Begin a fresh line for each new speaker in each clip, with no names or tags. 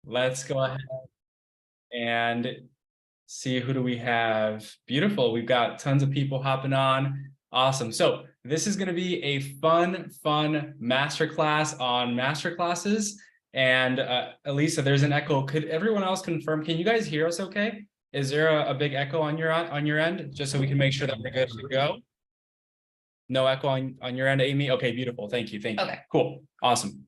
Let's go ahead and see who do we have. Beautiful. We've got tons of people hopping on. Awesome. So this is going to be a fun masterclass on masterclasses. And Elisa, there's an echo. Could everyone else confirm? Can you guys hear us okay? Is there a big echo on your end, just so we can make sure that we're good to go? No echo on your end, Amy? Okay, beautiful. Thank you.
Okay.
Cool. Awesome.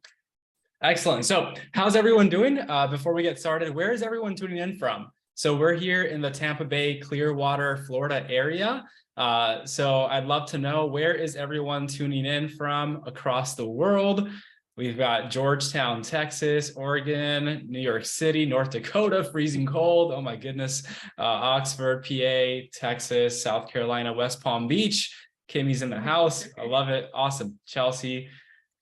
Excellent. So how's everyone doing? Before we get started, where is everyone tuning in from? So we're here in the Tampa Bay, Clearwater, Florida area. So I'd love to know, where is everyone tuning in from across the world? We've got Georgetown, Texas, Oregon, New York City, North Dakota, freezing cold. Oh my goodness. Oxford, PA, Texas, South Carolina, West Palm Beach. Kimmy's in the house. I love it. Awesome. Chelsea,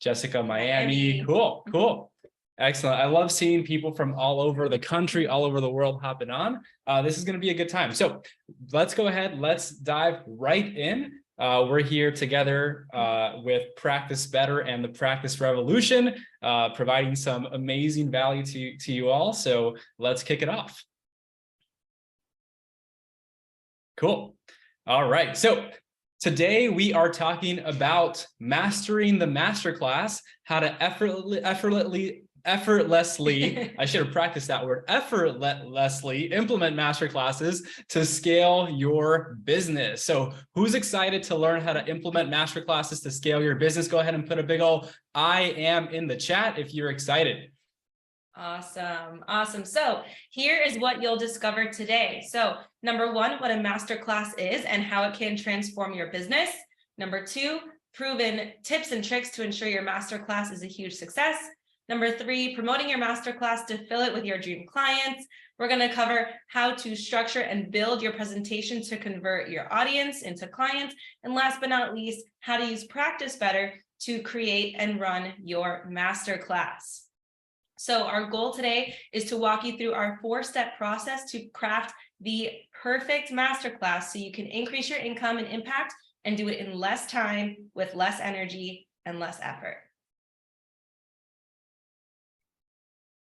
Jessica, Miami. Cool. Excellent. I love seeing people from all over the country, all over the world hopping on. This is going to be a good time. So let's go ahead. Let's dive right in. We're here together with Practice Better and the Practice Revolution, providing some amazing value to you all. So let's kick it off. Cool. All right. So today we are talking about mastering the masterclass, how to effortlessly, I should have practiced that word, effortlessly implement masterclasses to scale your business. So who's excited to learn how to implement masterclasses to scale your business? Go ahead and put a big old I am in the chat if you're excited.
Awesome. So here is what you'll discover today. So number one, what a masterclass is and how it can transform your business. Number two, proven tips and tricks to ensure your masterclass is a huge success. Number three, promoting your masterclass to fill it with your dream clients. We're going to cover how to structure and build your presentation to convert your audience into clients. And last but not least, how to use Practice Better to create and run your masterclass. So our goal today is to walk you through our 4-step process to craft the perfect masterclass so you can increase your income and impact and do it in less time with less energy and less effort.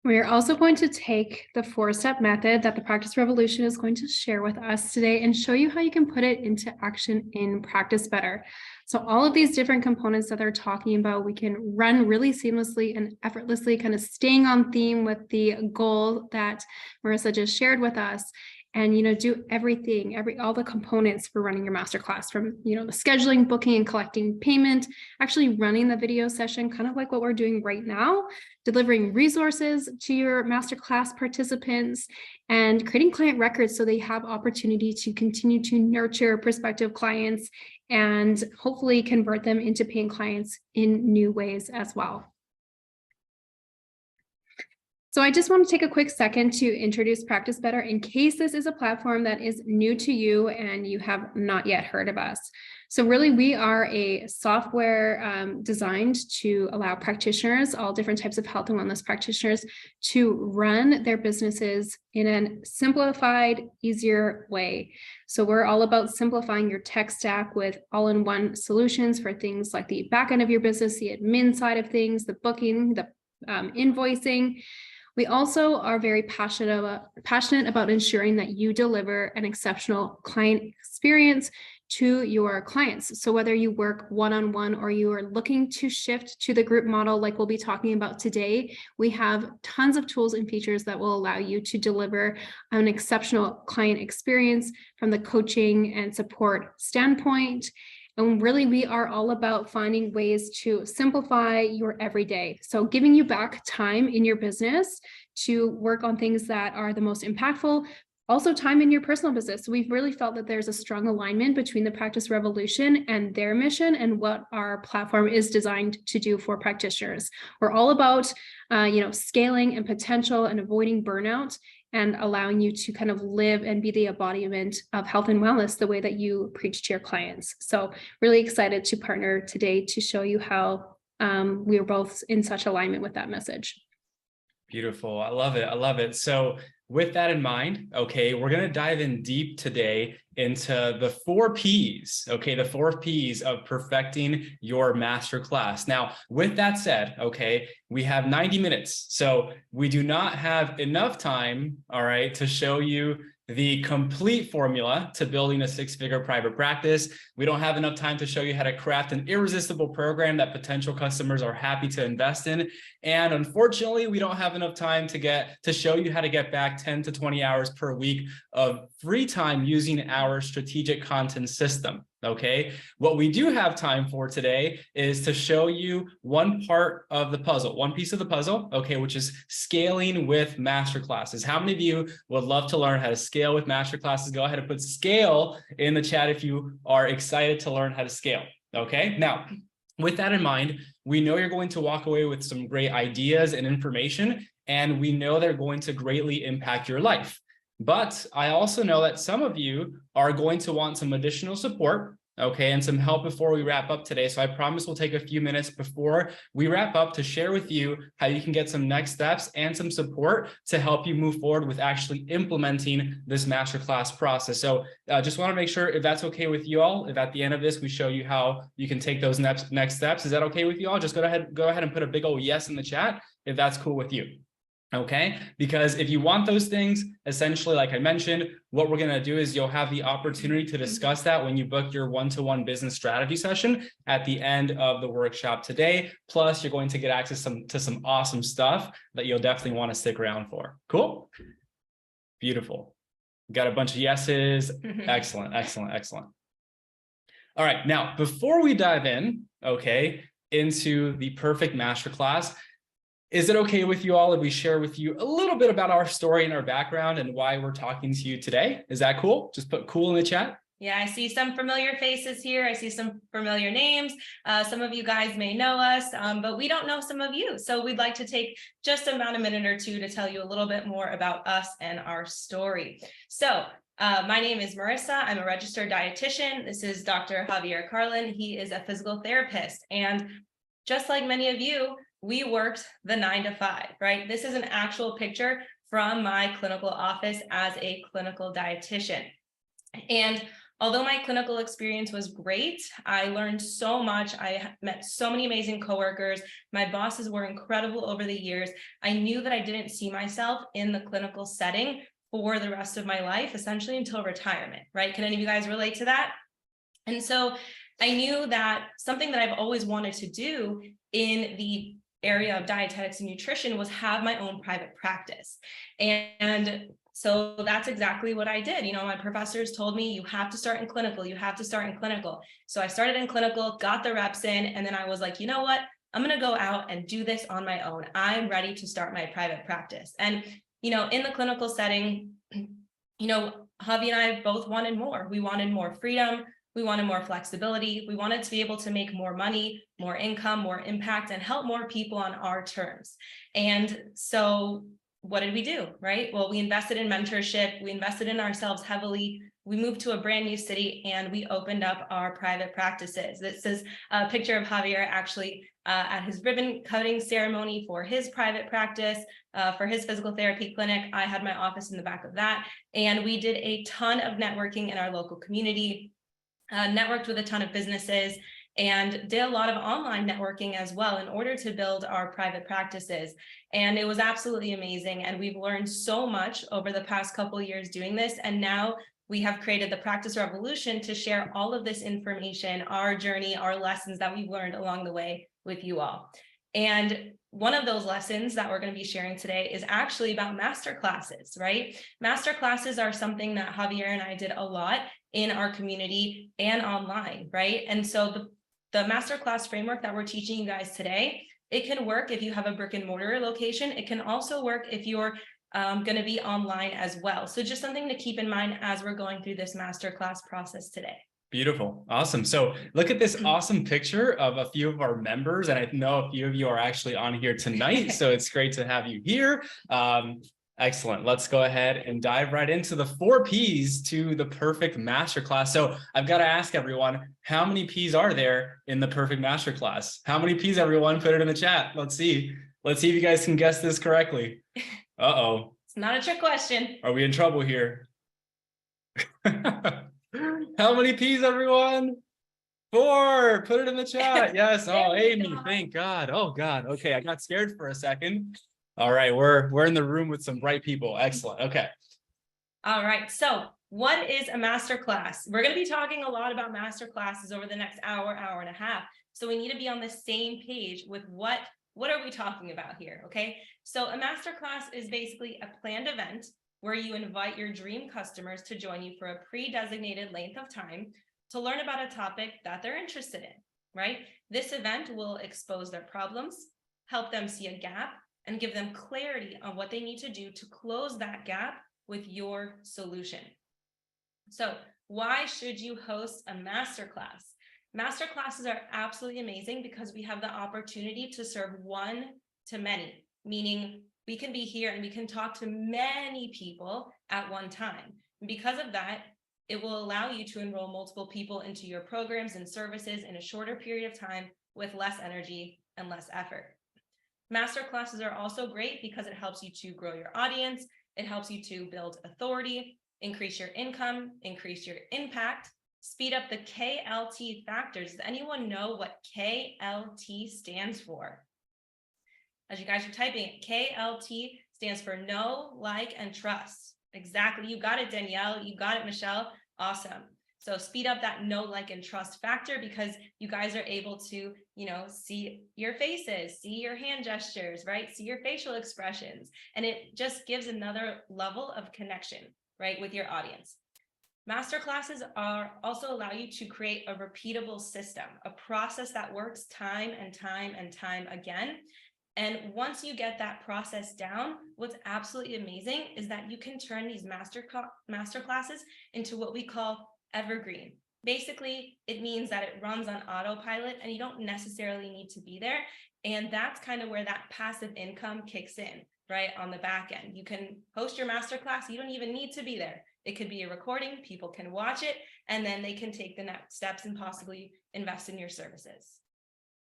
We're also going to take the 4-step method that the Practice Revolution is going to share with us today and show you how you can put it into action in Practice Better. So all of these different components that they're talking about, we can run really seamlessly and effortlessly, kind of staying on theme with the goal that Marissa just shared with us. And, do everything, all the components for running your masterclass, from, the scheduling, booking, and collecting payment, actually running the video session, kind of like what we're doing right now, delivering resources to your masterclass participants, and creating client records so they have opportunity to continue to nurture prospective clients and hopefully convert them into paying clients in new ways as well. So I just want to take a quick second to introduce Practice Better in case this is a platform that is new to you and you have not yet heard of us. So really, we are a software designed to allow practitioners, all different types of health and wellness practitioners, to run their businesses in a simplified, easier way. So we're all about simplifying your tech stack with all-in-one solutions for things like the back end of your business, the admin side of things, the booking, the invoicing. We also are very passionate about ensuring that you deliver an exceptional client experience to your clients. So whether you work one-on-one or you are looking to shift to the group model like we'll be talking about today, we have tons of tools and features that will allow you to deliver an exceptional client experience from the coaching and support standpoint. And really, we are all about finding ways to simplify your everyday. So giving you back time in your business to work on things that are the most impactful, also time in your personal business. So we've really felt that there's a strong alignment between the Practice Revolution and their mission and what our platform is designed to do for practitioners. We're all about, scaling and potential and avoiding burnout, and allowing you to kind of live and be the embodiment of health and wellness the way that you preach to your clients. So really excited to partner today to show you how we are both in such alignment with that message.
Beautiful. I love it. So with that in mind, okay, we're going to dive in deep today into the 4 Ps, okay, the 4 Ps of perfecting your masterclass. Now, with that said, okay, we have 90 minutes, so we do not have enough time, all right, to show you the complete formula to building a 6-figure private practice. We don't have enough time to show you how to craft an irresistible program that potential customers are happy to invest in. And unfortunately, we don't have enough time to show you how to get back 10 to 20 hours per week of free time using our strategic content system. Okay, what we do have time for today is to show you one part of the puzzle, one piece of the puzzle, okay, which is scaling with masterclasses. How many of you would love to learn how to scale with masterclasses? Go ahead and put scale in the chat if you are excited to learn how to scale. Okay, now with that in mind, we know you're going to walk away with some great ideas and information, and we know they're going to greatly impact your life. But I also know that some of you are going to want some additional support, okay, and some help before we wrap up today. So I promise we'll take a few minutes before we wrap up to share with you how you can get some next steps and some support to help you move forward with actually implementing this masterclass process. So just want to make sure if that's okay with you all, if at the end of this we show you how you can take those next steps. Is that okay with you all? Just go ahead and put a big old yes in the chat if that's cool with you. Okay, because if you want those things, essentially, like I mentioned, what we're going to do is you'll have the opportunity to discuss that when you book your one-to-one business strategy session at the end of the workshop today. Plus, you're going to get access to some awesome stuff that you'll definitely want to stick around for. Cool. Beautiful. Got a bunch of yeses. Excellent, excellent, excellent. All right, now, before we dive in, okay, into the perfect masterclass, is it okay with you all if we share with you a little bit about our story and our background and why we're talking to you today? Is that cool? Just put cool in the chat.
Yeah, I see some familiar faces here. I see some familiar names. Some of you guys may know us, but we don't know some of you. So we'd like to take just about a minute or two to tell you a little bit more about us and our story. So my name is Marissa. I'm a registered dietitian. This is Dr. Javier Carlin. He is a physical therapist. And just like many of you, we worked the 9 to 5, right? This is an actual picture from my clinical office as a clinical dietitian. And although my clinical experience was great, I learned so much. I met so many amazing coworkers. My bosses were incredible over the years. I knew that I didn't see myself in the clinical setting for the rest of my life, essentially until retirement, right? Can any of you guys relate to that? And so I knew that something that I've always wanted to do in the area of dietetics and nutrition was have my own private practice. And so that's exactly what I did. You know, my professors told me, you have to start in clinical, you have to start in clinical. So I started in clinical, got the reps in, and then I was like, you know what? I'm going to go out and do this on my own. I'm ready to start my private practice. And, you know, in the clinical setting, you know, Javi and I both wanted more. We wanted more freedom. We wanted more flexibility. We wanted to be able to make more money, more income, more impact, and help more people on our terms. And so what did we do, right? Well, we invested in mentorship. We invested in ourselves heavily. We moved to a brand new city and we opened up our private practices. This is a picture of Javier actually at his ribbon cutting ceremony for his private practice, for his physical therapy clinic. I had my office in the back of that. And we did a ton of networking in our local community. Networked with a ton of businesses and did a lot of online networking as well in order to build our private practices. And it was absolutely amazing. And we've learned so much over the past couple of years doing this. And now we have created the Practice Revolution to share all of this information, our journey, our lessons that we've learned along the way with you all. And one of those lessons that we're going to be sharing today is actually about masterclasses, right? Masterclasses are something that Javier and I did a lot in our community and online, right? And so the masterclass framework that we're teaching you guys today, it can work if you have a brick and mortar location. It can also work if you're going to be online as well. So just something to keep in mind as we're going through this masterclass process today.
Beautiful. Awesome. So look at this awesome picture of a few of our members. And I know a few of you are actually on here tonight. So it's great to have you here. Excellent. Let's go ahead and dive right into the 4 Ps to the perfect masterclass. So I've got to ask everyone, how many Ps are there in the perfect masterclass? How many Ps, everyone? Put it in the chat. Let's see. Let's see if you guys can guess this correctly. Uh-oh.
It's not a trick question.
Are we in trouble here? How many P's, everyone? 4. Put it in the chat. Yes. Oh, Amy, thank God. Oh God. Okay, I got scared for a second. All right, we're in the room with some bright people. Excellent. Okay.
All right. So what is a masterclass? We're going to be talking a lot about masterclasses over the next hour, hour and a half. So we need to be on the same page with what are we talking about here? Okay. So a masterclass is basically a planned event where you invite your dream customers to join you for a pre-designated length of time to learn about a topic that they're interested in, right? This event will expose their problems, help them see a gap, and give them clarity on what they need to do to close that gap with your solution. So why should you host a masterclass? Masterclasses are absolutely amazing because we have the opportunity to serve one to many, meaning we can be here and we can talk to many people at one time. And because of that, it will allow you to enroll multiple people into your programs and services in a shorter period of time with less energy and less effort. Masterclasses are also great because it helps you to grow your audience. It helps you to build authority, increase your income, increase your impact, speed up the KLT factors. Does anyone know what KLT stands for? As you guys are typing it, KLT stands for know, like, and trust. Exactly. You got it, Danielle. You got it, Michelle. Awesome. So speed up that know, like, and trust factor because you guys are able to, see your faces, see your hand gestures, right? See your facial expressions. And it just gives another level of connection, right, with your audience. Masterclasses also allow you to create a repeatable system, a process that works time and time and time again. And once you get that process down, what's absolutely amazing is that you can turn these masterclasses into what we call evergreen. Basically, it means that it runs on autopilot and you don't necessarily need to be there. And that's kind of where that passive income kicks in, right? On the back end. You can host your masterclass. You don't even need to be there. It could be a recording. People can watch it and then they can take the next steps and possibly invest in your services.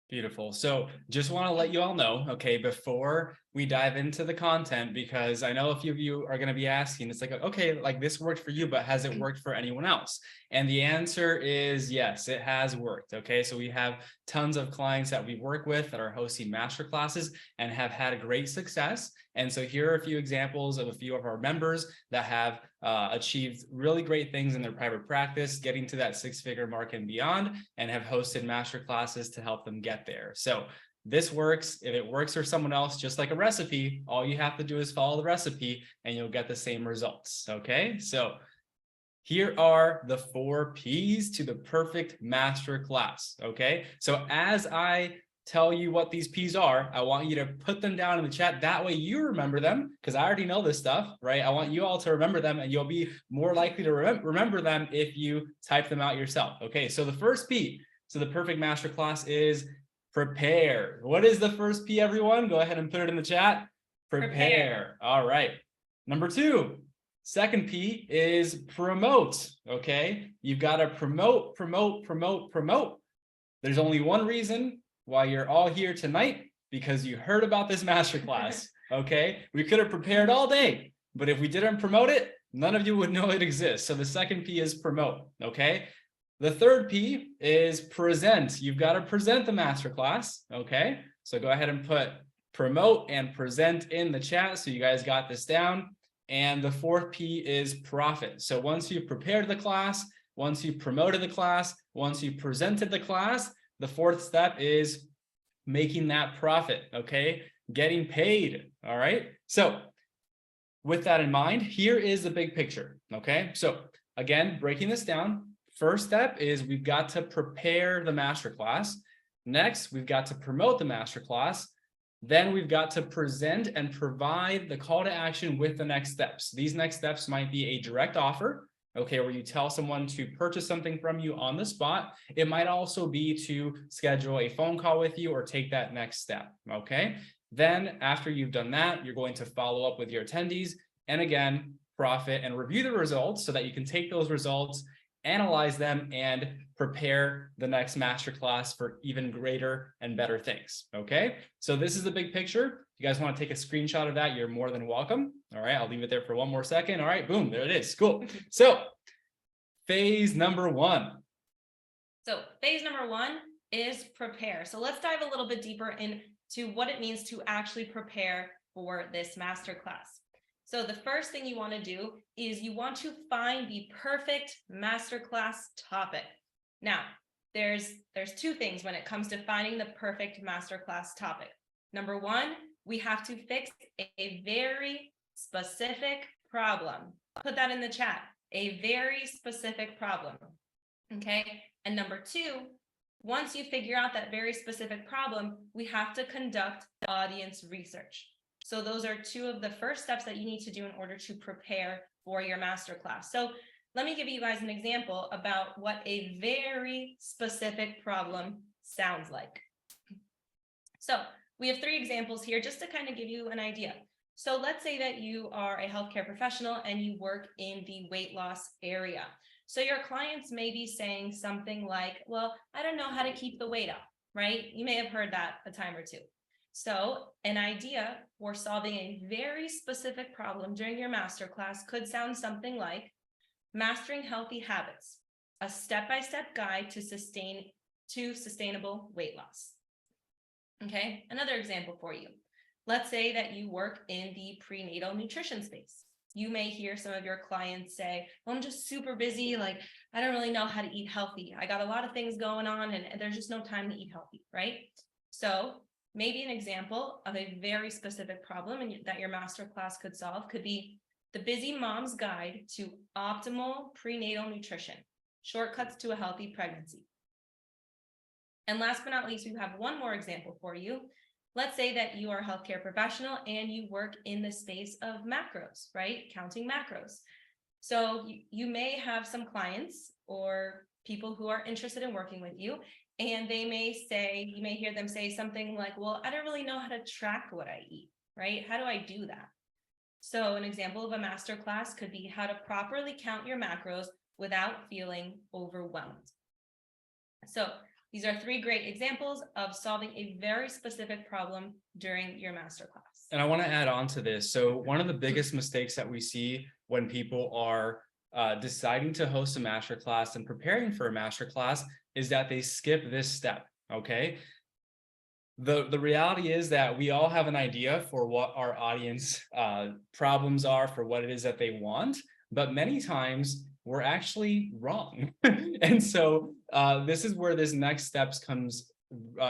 Beautiful. So just want to let you all know, okay, before we dive into the content, because I know a few of you are going to be asking, it's like, okay, like this worked for you, but has it worked for anyone else? And the answer is yes, it has worked. Okay. So we have tons of clients that we work with that are hosting masterclasses and have had great success. And so here are a few examples of a few of our members that have achieved really great things in their private practice, getting to that 6-figure mark and beyond, and have hosted masterclasses to help them get there. So this works. If it works for someone else, just like a recipe, all you have to do is follow the recipe and you'll get the same results. Okay. So here are the 4 P's to the perfect masterclass. Okay. So as I tell you what these P's are, I want you to put them down in the chat. That way you remember them because I already know this stuff, right? I want you all to remember them and you'll be more likely to remember them if you type them out yourself. Okay. So the first P, so the perfect masterclass is prepare. What is the first P, everyone? Go ahead and put it in the chat. Prepare. All right. Number 2, second P is promote. Okay. You've got to promote. There's only one reason why you're all here tonight, because you heard about this masterclass. Okay. We could have prepared all day, but if we didn't promote it, none of you would know it exists. So the second P is promote. Okay. The third P is present. You've got to present the masterclass. Okay. So go ahead and put promote and present in the chat. So you guys got this down. And the fourth P is profit. So once you've prepared the class, once you've promoted the class, once you've presented the class, the fourth step is making that profit. Okay. Getting paid. All right. So with that in mind, here is the big picture. Okay. So again, breaking this down. First step is we've got to prepare the masterclass. Next, we've got to promote the masterclass. Then we've got to present and provide the call to action with the next steps. These next steps might be a direct offer, okay, where you tell someone to purchase something from you on the spot. It might also be to schedule a phone call with you or take that next step, okay? Then after you've done that, you're going to follow up with your attendees and again, profit and review the results so that you can take those results analyze them, and prepare the next masterclass for even greater and better things. Okay, so this is the big picture. If you guys want to take a screenshot of that, you're more than welcome. All right, I'll leave it there for one more second. All right, boom, there it is. Cool. So phase number one.
So phase number one is prepare. So let's dive a little bit deeper into what it means to actually prepare for this masterclass. So the first thing you want to do is you want to find the perfect masterclass topic. Now, there's two things when it comes to finding the perfect masterclass topic. Number one, we have to fix a very specific problem. Put that in the chat. A very specific problem. Okay. And number two, once you figure out that very specific problem, we have to conduct audience research. So those are two of the first steps that you need to do in order to prepare for your masterclass. So let me give you guys an example about what a very specific problem sounds like. So we have 3 examples here just to kind of give you an idea. So let's say that you are a healthcare professional and you work in the weight loss area. So your clients may be saying something like, well, I don't know how to keep the weight up, right? You may have heard that a time or two. So an idea for solving a very specific problem during your masterclass could sound something like mastering healthy habits, a step-by-step guide to sustainable weight loss. Okay, another example for you. Let's say that you work in the prenatal nutrition space. You may hear some of your clients say, well, I'm just super busy. Like, I don't really know how to eat healthy. I got a lot of things going on and there's just no time to eat healthy, right? So maybe an example of a very specific problem that your masterclass could solve could be the busy mom's guide to optimal prenatal nutrition, shortcuts to a healthy pregnancy. And last but not least, we have one more example for you. Let's say that you are a healthcare professional and you work in the space of macros, right? Counting macros. So you may have some clients or people who are interested in working with you, and you may hear them say something like, well, I don't really know how to track what I eat, right? How do I do that? So an example of a masterclass could be how to properly count your macros without feeling overwhelmed. So these are 3 great examples of solving a very specific problem during your masterclass.
And I want to add on to this. So one of the biggest mistakes that we see when people are deciding to host a masterclass and preparing for a masterclass is that they skip this step. Okay. The reality is that we all have an idea for what our audience problems are, for what it is that they want, but many times we're actually wrong. And so this is where this next steps comes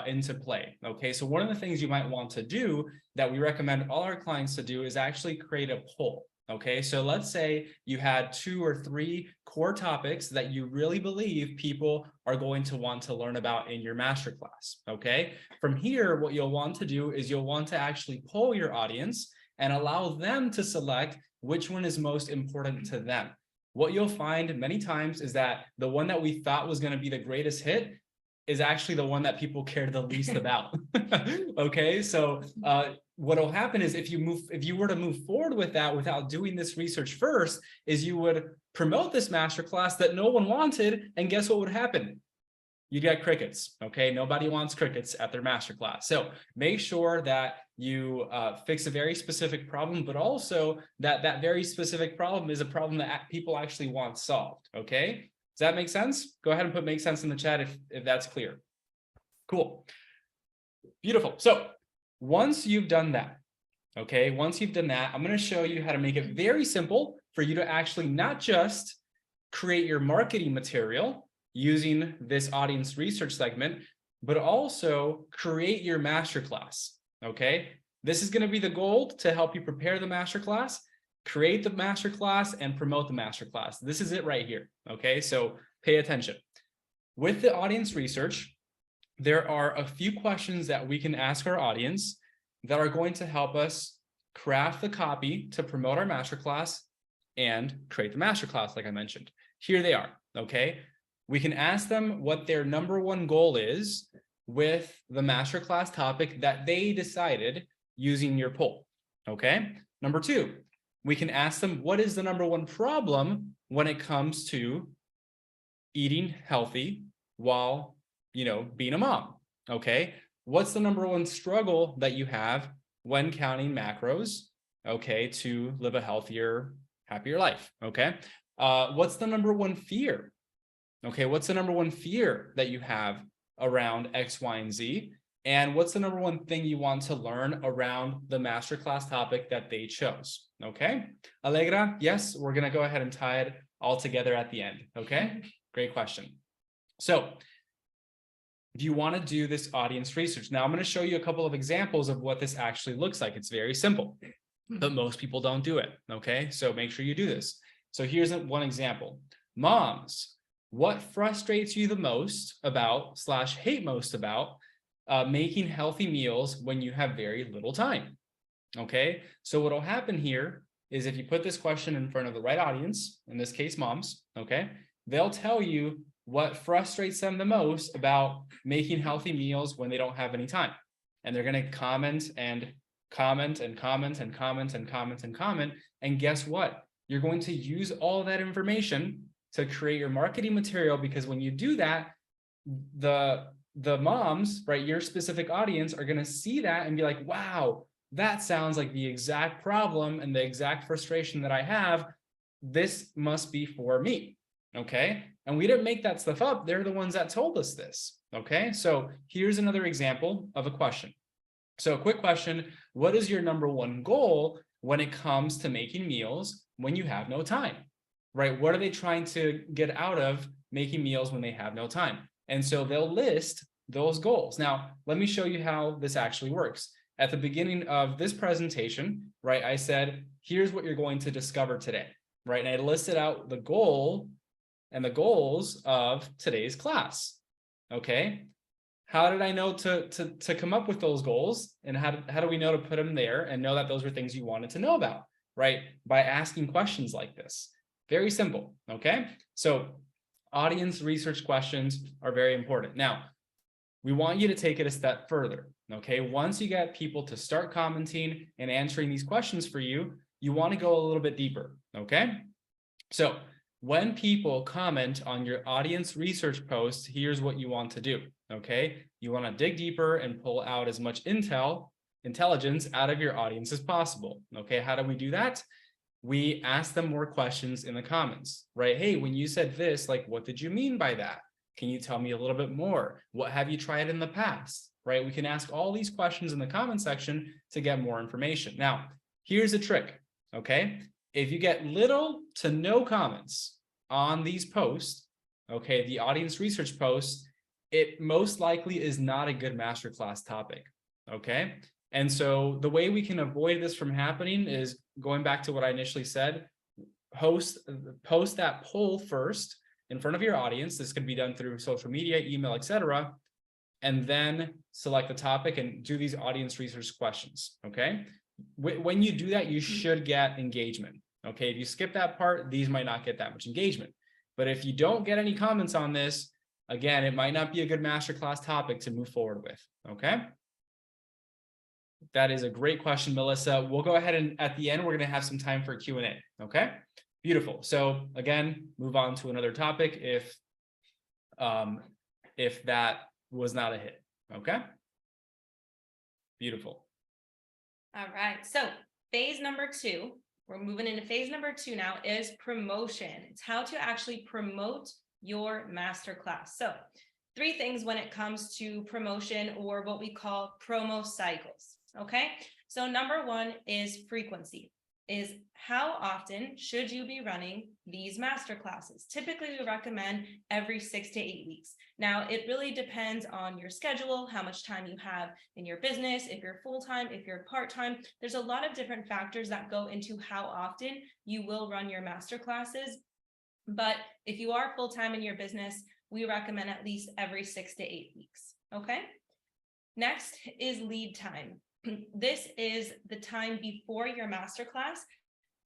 into play. Okay, so one of the things you might want to do that we recommend all our clients to do is actually create a poll. Okay, so let's say you had 2 or 3 core topics that you really believe people are going to want to learn about in your masterclass. Okay, from here, what you'll want to do is you'll want to actually poll your audience and allow them to select which one is most important to them. What you'll find many times is that the one that we thought was going to be the greatest hit is actually the one that people care the least about. Okay, so what will happen is if you were to move forward with that without doing this research first, is you would promote this masterclass that no one wanted, and guess what would happen? You get crickets. Okay, nobody wants crickets at their masterclass. So make sure that you fix a very specific problem, but also that very specific problem is a problem that people actually want solved. Okay, does that make sense? Go ahead and put make sense in the chat if that's clear. Cool, beautiful. So once you've done that, okay, I'm going to show you how to make it very simple for you to actually not just create your marketing material using this audience research segment, but also create your masterclass. Okay, this is going to be the goal to help you prepare the masterclass, create the masterclass, and promote the masterclass. This is it right here. Okay, so pay attention. With the audience research, there are a few questions that we can ask our audience that are going to help us craft the copy to promote our masterclass and create the masterclass, like I mentioned. Here they are. Okay, we can ask them what their #1 goal is with the masterclass topic that they decided using your poll. Okay, #2, we can ask them what is the #1 problem when it comes to eating healthy while, being a mom. Okay. What's the number one struggle that you have when counting macros? Okay. To live a healthier, happier life. Okay. What's the number one fear? Okay. What's the number one fear that you have around X, Y, and Z? And what's the number one thing you want to learn around the masterclass topic that they chose? Okay. Allegra, yes, we're going to go ahead and tie it all together at the end. Okay. Great question. So if you want to do this audience research, now I'm going to show you a couple of examples of what this actually looks like. It's very simple, but most people don't do it. Okay. So make sure you do this. So here's one example. Moms, what frustrates you the most about / hate most about making healthy meals when you have very little time? Okay. So what'll happen here is if you put this question in front of the right audience, in this case, moms, okay, they'll tell you what frustrates them the most about making healthy meals when they don't have any time. And they're going to comment and comment and comment and comment and comment and comment. And guess what? You're going to use all that information to create your marketing material, because when you do that, the moms, right, your specific audience are going to see that and be like, wow, that sounds like the exact problem and the exact frustration that I have. This must be for me. Okay. And we didn't make that stuff up. They're the ones that told us this. Okay. So here's another example of a question. So a quick question. What is your number one goal when it comes to making meals when you have no time? Right? What are they trying to get out of making meals when they have no time? And so they'll list those goals. Now, let me show you how this actually works. At the beginning of this presentation, right, I said, here's what you're going to discover today, right? And I listed out the goal and the goals of today's class. Okay. How did I know to come up with those goals? And how do we know to put them there and know that those were things you wanted to know about, right? By asking questions like this. Very simple. Okay. So audience research questions are very important. Now, we want you to take it a step further. Okay. Once you get people to start commenting and answering these questions for you, you want to go a little bit deeper. Okay. So when people comment on your audience research post, here's what you want to do. Okay. You want to dig deeper and pull out as much intelligence out of your audience as possible. Okay. How do we do that? We ask them more questions in the comments, right? Hey, when you said this, like, what did you mean by that? Can you tell me a little bit more? What have you tried in the past, right? We can ask all these questions in the comment section to get more information. Now, here's a trick, okay? If you get little to no comments on these posts, okay, the audience research posts, it most likely is not a good masterclass topic, okay? And so the way we can avoid this from happening is going back to what I initially said, post that poll first in front of your audience. This can be done through social media, email, etc. And then select the topic and do these audience research questions, okay? When you do that, you should get engagement, okay? If you skip that part, these might not get that much engagement. But if you don't get any comments on this, again, it might not be a good masterclass topic to move forward with, okay? That is a great question, Melissa. We'll go ahead and at the end, we're going to have some time for Q&A. Okay, beautiful. So again, move on to another topic if that was not a hit. Okay, beautiful.
All right. So phase number 2, we're moving into phase number 2 now, is promotion. It's how to actually promote your masterclass. So 3 things when it comes to promotion, or what we call promo cycles. Okay, so number 1 is frequency, is how often should you be running these masterclasses? Typically, we recommend every 6 to 8 weeks. Now, it really depends on your schedule, how much time you have in your business, if you're full-time, if you're part-time. There's a lot of different factors that go into how often you will run your masterclasses. But if you are full-time in your business, we recommend at least every 6 to 8 weeks. Okay. Next is lead time. This is the time before your masterclass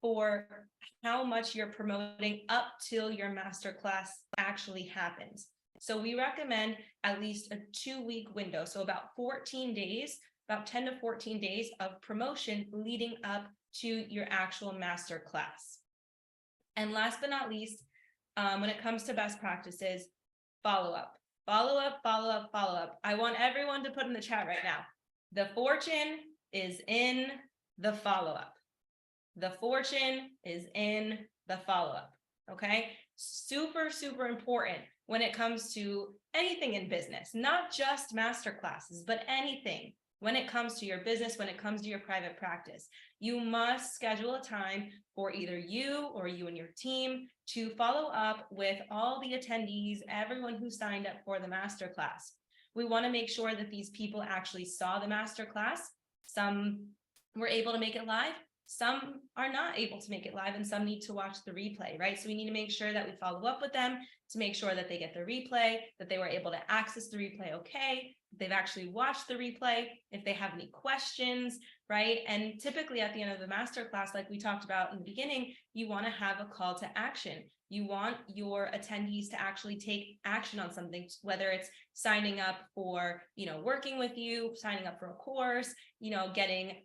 for how much you're promoting up till your masterclass actually happens. So we recommend at least a 2-week window. So about 14 days, about 10 to 14 days of promotion leading up to your actual masterclass. And last but not least, when it comes to best practices, follow up, follow up, follow up, follow up. I want everyone to put in the chat right now. The fortune is in the follow-up. The fortune is in the follow-up. Okay. Super, super important when it comes to anything in business, not just masterclasses, but anything. When it comes to your business, when it comes to your private practice, you must schedule a time for either you or you and your team to follow up with all the attendees, everyone who signed up for the masterclass. We want to make sure that these people actually saw the masterclass. Some were able to make it live. Some are not able to make it live, and some need to watch the replay, right? So we need to make sure that we follow up with them to make sure that they get the replay, that they were able to access the replay okay, they've actually watched the replay, if they have any questions, right? And typically at the end of the masterclass, like we talked about in the beginning, you want to have a call to action. You want your attendees to actually take action on something, whether it's signing up for, working with you, signing up for a course, getting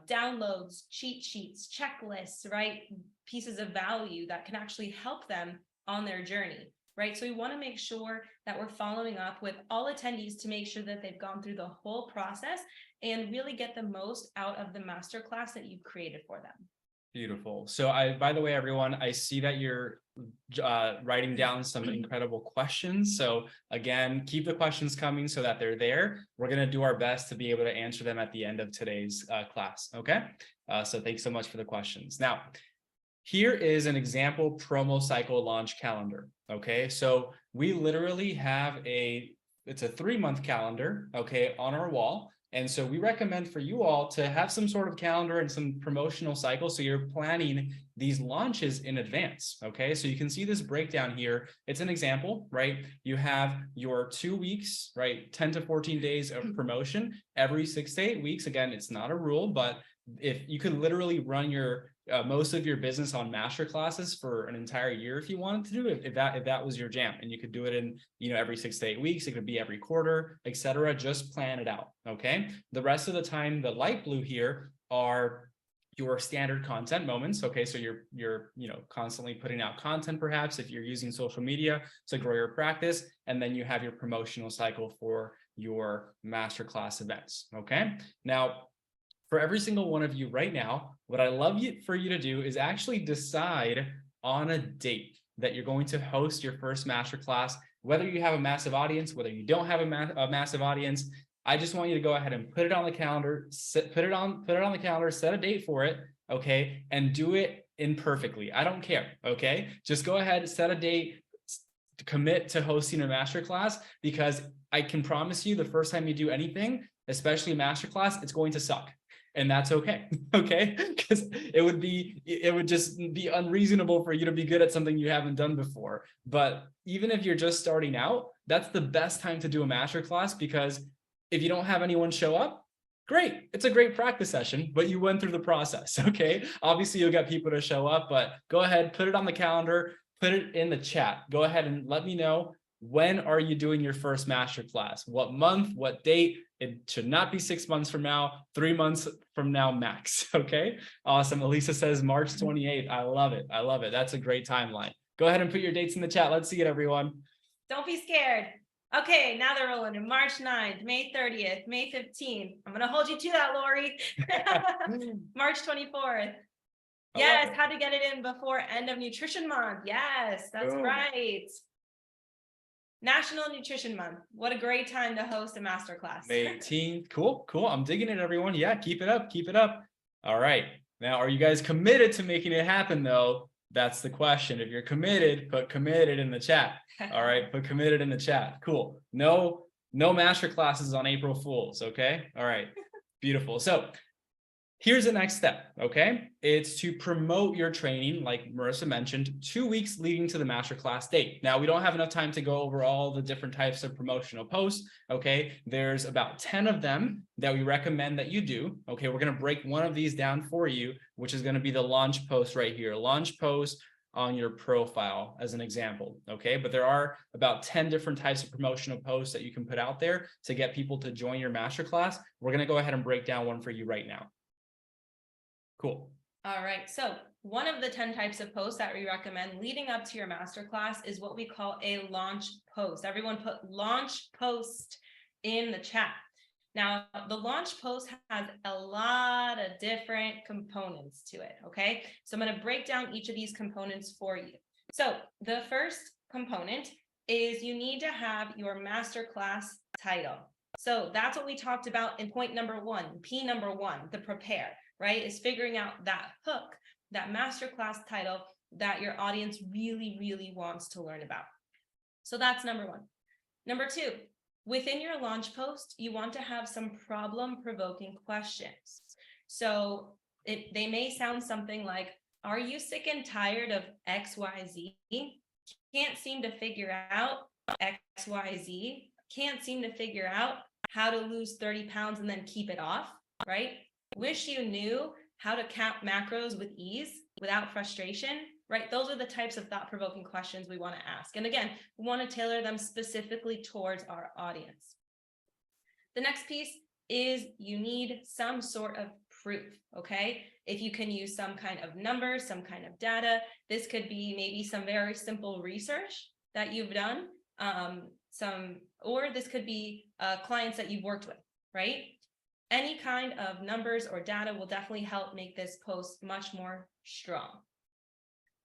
downloads, cheat sheets, checklists, right? Pieces of value that can actually help them on their journey, right? So we want to make sure that we're following up with all attendees to make sure that they've gone through the whole process and really get the most out of the masterclass that you've created for them.
Beautiful. So by the way, everyone, I see that you're writing down some incredible questions. So again, keep the questions coming so that they're there. We're going to do our best to be able to answer them at the end of today's class. Okay. So thanks so much for the questions. Now, here is an example promo cycle launch calendar. Okay. So we literally have it's a 3-month calendar, okay, on our wall. And so we recommend for you all to have some sort of calendar and some promotional cycle. So you're planning these launches in advance. Okay. So you can see this breakdown here. It's an example, right? You have your 2 weeks, right? 10 to 14 days of promotion every 6 to 8 weeks. Again, it's not a rule, but if you could literally run your most of your business on masterclasses for an entire year if you wanted to do it, if that was your jam, and you could do it in every 6 to 8 weeks, it could be every quarter, etc. Just plan it out. Okay. The rest of the time, the light blue here are your standard content moments. Okay. So you're constantly putting out content, perhaps if you're using social media to grow your practice, and then you have your promotional cycle for your masterclass events. Okay. Now, for every single one of you right now, what I love for you to do is actually decide on a date that you're going to host your first masterclass, whether you have a massive audience, whether you don't have a massive audience. I just want you to go ahead and put it on the calendar, put it on the calendar, set a date for it, okay, and do it imperfectly. I don't care, okay? Just go ahead, set a date, commit to hosting a masterclass, because I can promise you the first time you do anything, especially a masterclass, it's going to suck. And that's okay, okay? Because it would just be unreasonable for you to be good at something you haven't done before. But even if you're just starting out, that's the best time to do a masterclass, because if you don't have anyone show up, great, it's a great practice session, but you went through the process, okay? Obviously, you'll get people to show up, but go ahead, put it on the calendar, put it in the chat. Go ahead and let me know, when are you doing your first masterclass? What month, what date? It should not be 6 months from now, 3 months from now max, okay? Awesome. Elisa says March 28th. I love it. I love it. That's a great timeline. Go ahead and put your dates in the chat. Let's see it, everyone.
Don't be scared. Okay, now they're rolling in March 9th, May 30th, May 15th. I'm going to hold you to that, Lori. March 24th. Yes, how to get it in before end of nutrition month. Yes, that's right. National Nutrition Month. What a great time to host a masterclass.
May 18th. Cool. I'm digging it, everyone. Yeah, keep it up. Keep it up. All right. Now, are you guys committed to making it happen, though? That's the question. If you're committed, put committed in the chat. All right, put committed in the chat. Cool. No masterclasses on April Fools. Okay. All right. Beautiful. So here's the next step, okay? It's to promote your training, like Marissa mentioned, 2 weeks leading to the masterclass date. Now, we don't have enough time to go over all the different types of promotional posts, okay? There's about 10 of them that we recommend that you do, okay? We're gonna break one of these down for you, which is gonna be the launch post right here, launch post on your profile as an example, okay? But there are about 10 different types of promotional posts that you can put out there to get people to join your masterclass. We're gonna go ahead and break down one for you right now. Cool.
All right. So one of the 10 types of posts that we recommend leading up to your masterclass is what we call a launch post. Everyone put launch post in the chat. Now, the launch post has a lot of different components to it, okay? So I'm going to break down each of these components for you. So the first component is you need to have your masterclass title. So that's what we talked about in point number one, P number one, the prepare, right? Is figuring out that hook, that masterclass title that your audience really, really wants to learn about. So that's number one. Number two, within your launch post, you want to have some problem-provoking questions. So they may sound something like, are you sick and tired of XYZ? Can't seem to figure out XYZ. Can't seem to figure out how to lose 30 pounds and then keep it off, right? Wish you knew how to count macros with ease without frustration, right? Those are the types of thought-provoking questions we want to ask. And again, we want to tailor them specifically towards our audience. The next piece is you need some sort of proof, okay? If you can use some kind of numbers, some kind of data, this could be maybe some very simple research that you've done, or this could be clients that you've worked with, right? Any kind of numbers or data will definitely help make this post much more strong.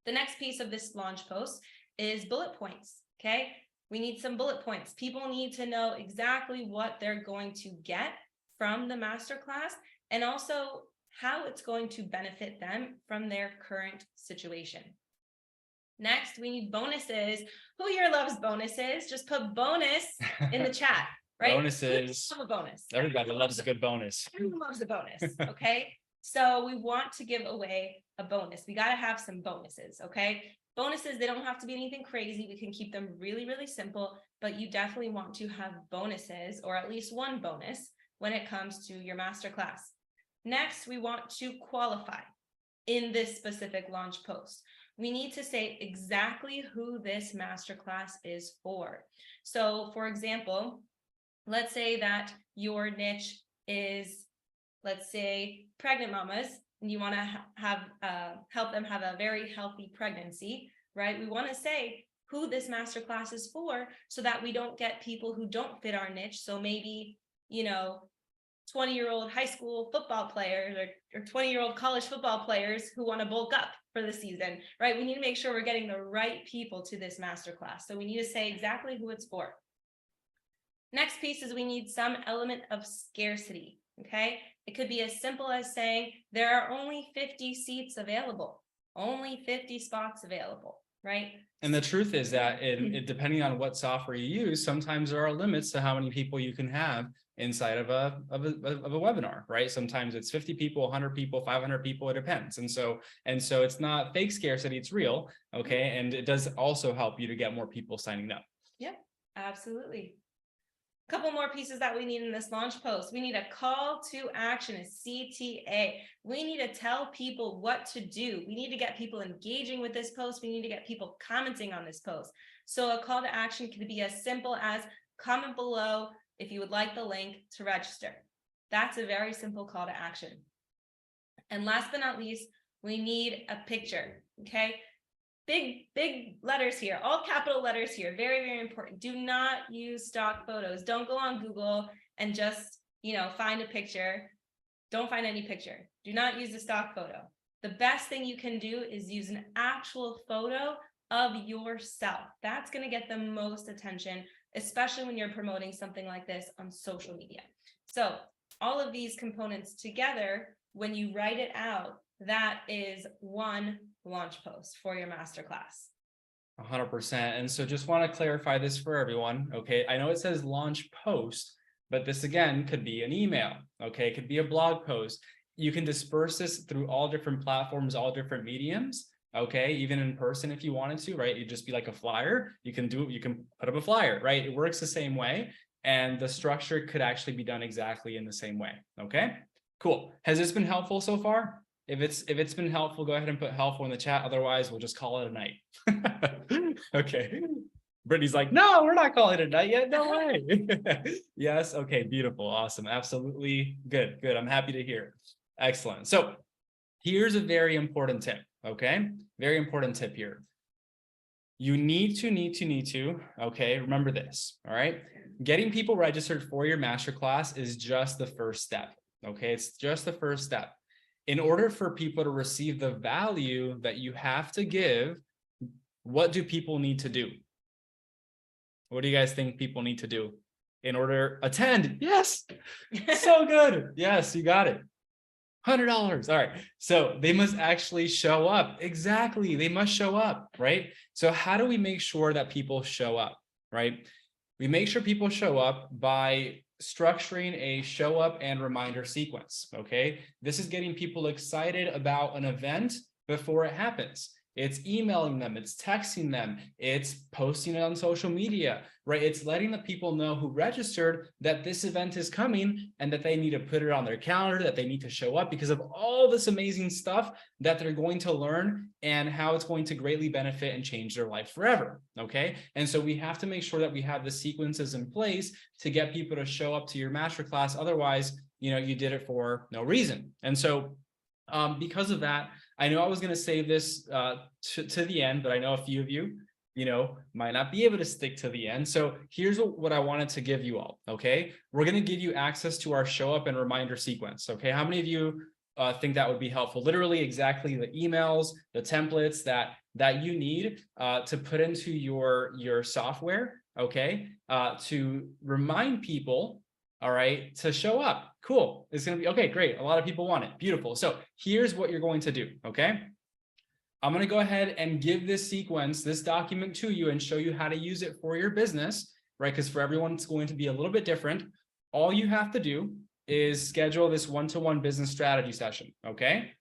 The next piece of this launch post is bullet points, okay? We need some bullet points. People need to know exactly what they're going to get from the masterclass and also how it's going to benefit them from their current situation. Next, we need bonuses. Who here loves bonuses? Just put bonus in the chat, right?
Bonuses.
Love a bonus.
Everybody loves a good bonus.
Everyone loves a bonus, okay? So we want to give away a bonus. We got to have some bonuses, okay? Bonuses, they don't have to be anything crazy. We can keep them really, really simple, but you definitely want to have bonuses or at least one bonus when it comes to your masterclass. Next, we want to qualify in this specific launch post. We need to say exactly who this masterclass is for. So for example, let's say that your niche is, let's say, pregnant mamas, and you want to help them have a very healthy pregnancy, right? We want to say who this masterclass is for so that we don't get people who don't fit our niche. So maybe, 20-year-old high school football players or 20-year-old college football players who want to bulk up for the season, right? We need to make sure we're getting the right people to this masterclass. So we need to say exactly who it's for. Next piece is we need some element of scarcity, okay? It could be as simple as saying there are only 50 seats available, only 50 spots available, right?
And the truth is that depending on what software you use, sometimes there are limits to how many people you can have inside of a webinar, right? Sometimes it's 50 people, 100 people, 500 people, it depends. And so it's not fake scarcity, it's real, okay? And it does also help you to get more people signing up.
Yeah, absolutely. A couple more pieces that we need in this launch post. We need a call to action, a CTA. We need to tell people what to do. We need to get people engaging with this post. We need to get people commenting on this post. So a call to action could be as simple as comment below if you would like the link to register. That's a very simple call to action. And last but not least, we need a picture, okay? Big letters here, all capital letters here, very, very important. Do not use stock photos. Don't go on Google and just, find a picture. Don't find any picture. Do not use a stock photo. The best thing you can do is use an actual photo of yourself. That's going to get the most attention, especially when you're promoting something like this on social media. So all of these components together, when you write it out, that is one launch post for your masterclass.
100%. And so just want to clarify this for everyone. Okay. I know it says launch post, but this again could be an email. Okay. It could be a blog post. You can disperse this through all different platforms, all different mediums. Okay. Even in person, if you wanted to, right? It'd just be like a flyer. You can put up a flyer, right? It works the same way. And the structure could actually be done exactly in the same way. Okay. Cool. Has this been helpful so far? If it's been helpful, go ahead and put helpful in the chat. Otherwise, we'll just call it a night. Okay. Brittany's like, no, we're not calling it a night yet. No way. Yes. Okay. Beautiful. Awesome. Absolutely. Good. I'm happy to hear. Excellent. So here's a very important tip. Okay, very important tip here. You need to, okay, remember this, all right? Getting people registered for your masterclass is just the first step, okay? It's just the first step. In order for people to receive the value that you have to give, what do people need to do? What do you guys think people need to do in order attend? Yes, so good. Yes, you got it. $100. All right. So they must actually show up. Exactly. They must show up, right? So how do we make sure that people show up, right? We make sure people show up by structuring a show up and reminder sequence. Okay. This is getting people excited about an event before it happens. It's emailing them, it's texting them, it's posting it on social media, right? It's letting the people know who registered that this event is coming and that they need to put it on their calendar, that they need to show up because of all this amazing stuff that they're going to learn and how it's going to greatly benefit and change their life forever, okay? And so we have to make sure that we have the sequences in place to get people to show up to your masterclass. Otherwise, you know, you did it for no reason. And so because of that, I know I was going to save this to the end, but I know a few of you, you know, might not be able to stick to the end. So here's what I wanted to give you all. Okay. We're going to give you access to our show up and reminder sequence. Okay. How many of you think that would be helpful? Literally exactly the emails, the templates that you need to put into your software. Okay. To remind people, all right, to show up. Cool. It's going to be, okay, great. A lot of people want it. Beautiful. So here's what you're going to do. Okay. I'm going to go ahead and give this sequence, this document to you and show you how to use it for your business, right? Because for everyone, it's going to be a little bit different. All you have to do is schedule this one-to-one business strategy session. Okay.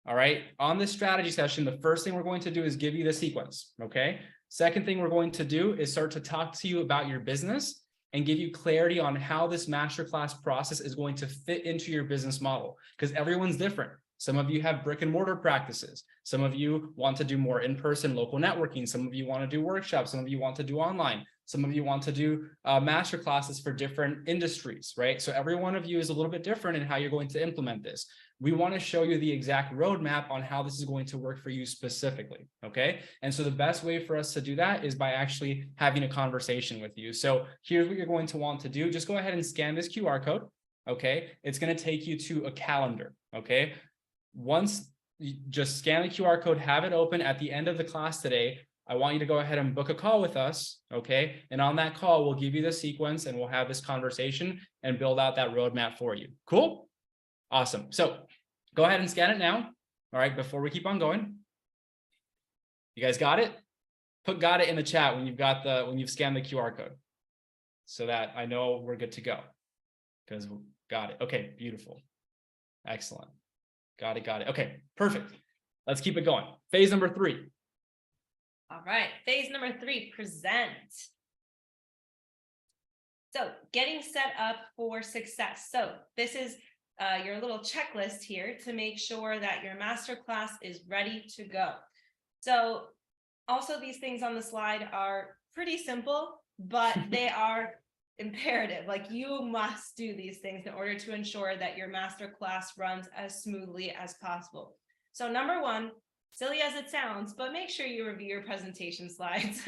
All right. On this strategy session, the first thing we're going to do is give you the sequence. Okay. Second thing we're going to do is start to talk to you about your business and give you clarity on how this masterclass process is going to fit into your business model, because everyone's different. Some of you have brick and mortar practices. Some of you want to do more in-person local networking. Some of you want to do workshops. Some of you want to do online. Some of you want to do masterclasses for different industries, right? So every one of you is a little bit different in how you're going to implement this. We want to show you the exact roadmap on how this is going to work for you specifically, okay? And so the best way for us to do that is by actually having a conversation with you. So here's what you're going to want to do. Just go ahead and scan this QR code, okay? It's going to take you to a calendar, okay? Once you just scan the QR code, have it open at the end of the class today, I want you to go ahead and book a call with us, okay? And on that call, we'll give you the sequence and we'll have this conversation and build out that roadmap for you. Cool? Awesome. So go ahead and scan it now. All right, before we keep on going. You guys got it? Put got it in the chat when you've scanned the QR code so that I know we're good to go. Because we got it. Okay, beautiful. Excellent. Got it. Okay, perfect. Let's keep it going. Phase number 3.
All right, phase number 3, present. So getting set up for success. So this is your little checklist here to make sure that your masterclass is ready to go. So also these things on the slide are pretty simple, but they are imperative. Like you must do these things in order to ensure that your masterclass runs as smoothly as possible. So number 1, silly as it sounds, but make sure you review your presentation slides.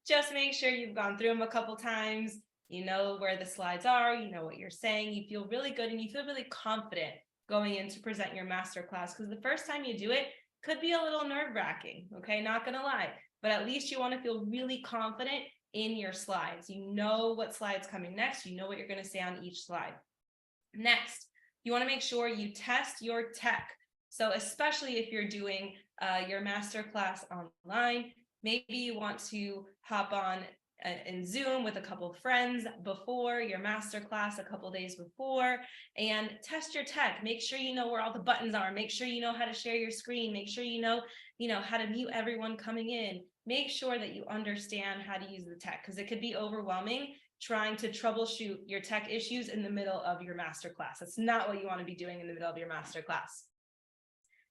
Just make sure you've gone through them a couple times. You know where the slides are, you know what you're saying, you feel really good and you feel really confident going in to present your masterclass, because the first time you do it could be a little nerve-wracking, okay, not gonna lie, but at least you want to feel really confident in your slides. You know what slide's coming next, you know what you're going to say on each slide. Next, you want to make sure you test your tech. So especially if you're doing your masterclass online, maybe you want to hop on in Zoom with a couple of friends before your masterclass, a couple days before, and test your tech. Make sure you know where all the buttons are. Make sure you know how to share your screen. Make sure you know how to mute everyone coming in. Make sure that you understand how to use the tech, because it could be overwhelming trying to troubleshoot your tech issues in the middle of your masterclass. That's not what you want to be doing in the middle of your masterclass.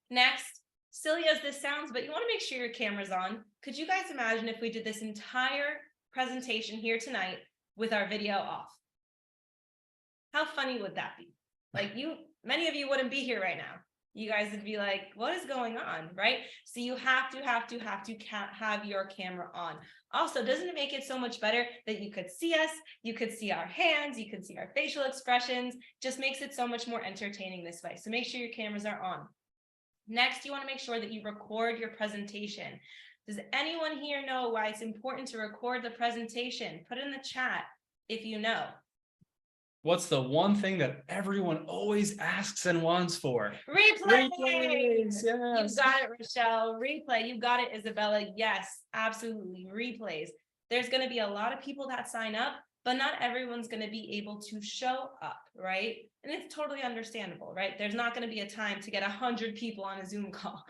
Next, silly as this sounds, but you want to make sure your camera's on. Could you guys imagine if we did this entire presentation here tonight with our video off? How funny would that be? Like many of you wouldn't be here right now. you guys would be like, what is going on, right? So you have to have your camera on. Also, doesn't it make it so much better that you could see us, you could see our hands, you could see our facial expressions, just makes it so much more entertaining this way. So make sure your cameras are on. Next, you want to make sure that you record your presentation. Does anyone here know why it's important to record the presentation? Put it in the chat if you know.
What's the one thing that everyone always asks and wants for?
Replay.
Replays, yes.
You got it, Rochelle. Replay. You got it, Isabella. Yes, absolutely. Replays. There's going to be a lot of people that sign up, but not everyone's going to be able to show up, right? And it's totally understandable, right? There's not going to be a time to get 100 people on a Zoom call.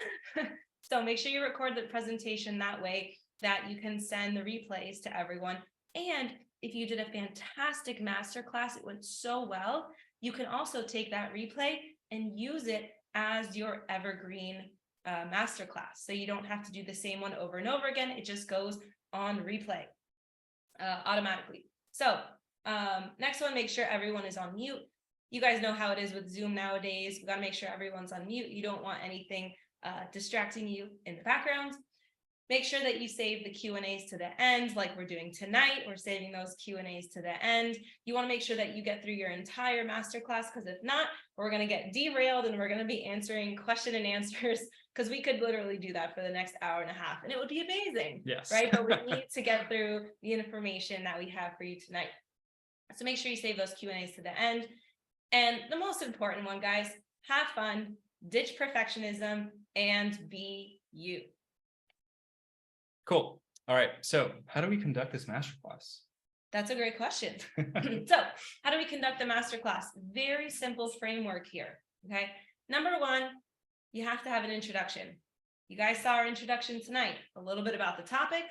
So make sure you record the presentation that way that you can send the replays to everyone. And if you did a fantastic masterclass, it went so well, you can also take that replay and use it as your evergreen masterclass. So you don't have to do the same one over and over again. It just goes on replay automatically. So next one, make sure everyone is on mute. You guys know how it is with Zoom nowadays. We got to make sure everyone's on mute. You don't want anything distracting you in the background. Make sure that you save the Q&As to the end, like we're doing tonight. We're saving those Q&As to the end. You want to make sure that you get through your entire masterclass, because if not, we're going to get derailed and we're going to be answering question and answers, because we could literally do that for the next hour and a half and it would be amazing.
Yes.
Right. But we need to get through the information that we have for you tonight. So make sure you save those Q&As to the end. And the most important one, guys, have fun, ditch perfectionism, and be you.
Cool. All right. So how do we conduct this masterclass?
That's a great question. So how do we conduct the masterclass? Very simple framework here. Okay. Number one, you have to have an introduction. You guys saw our introduction tonight, a little bit about the topic,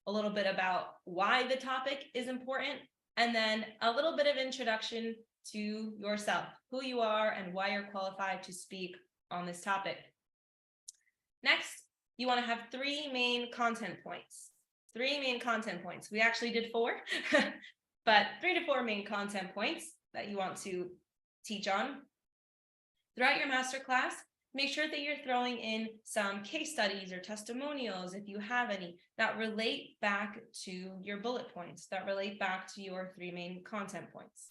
a little bit about why the topic is important, and then a little bit of introduction to yourself, who you are and why you're qualified to speak on this topic. Next, you want to have three main content points. We actually did 4, but 3 to 4 main content points that you want to teach on. Throughout your masterclass, make sure that you're throwing in some case studies or testimonials, if you have any, that relate back to your bullet points, that relate back to your 3 main content points.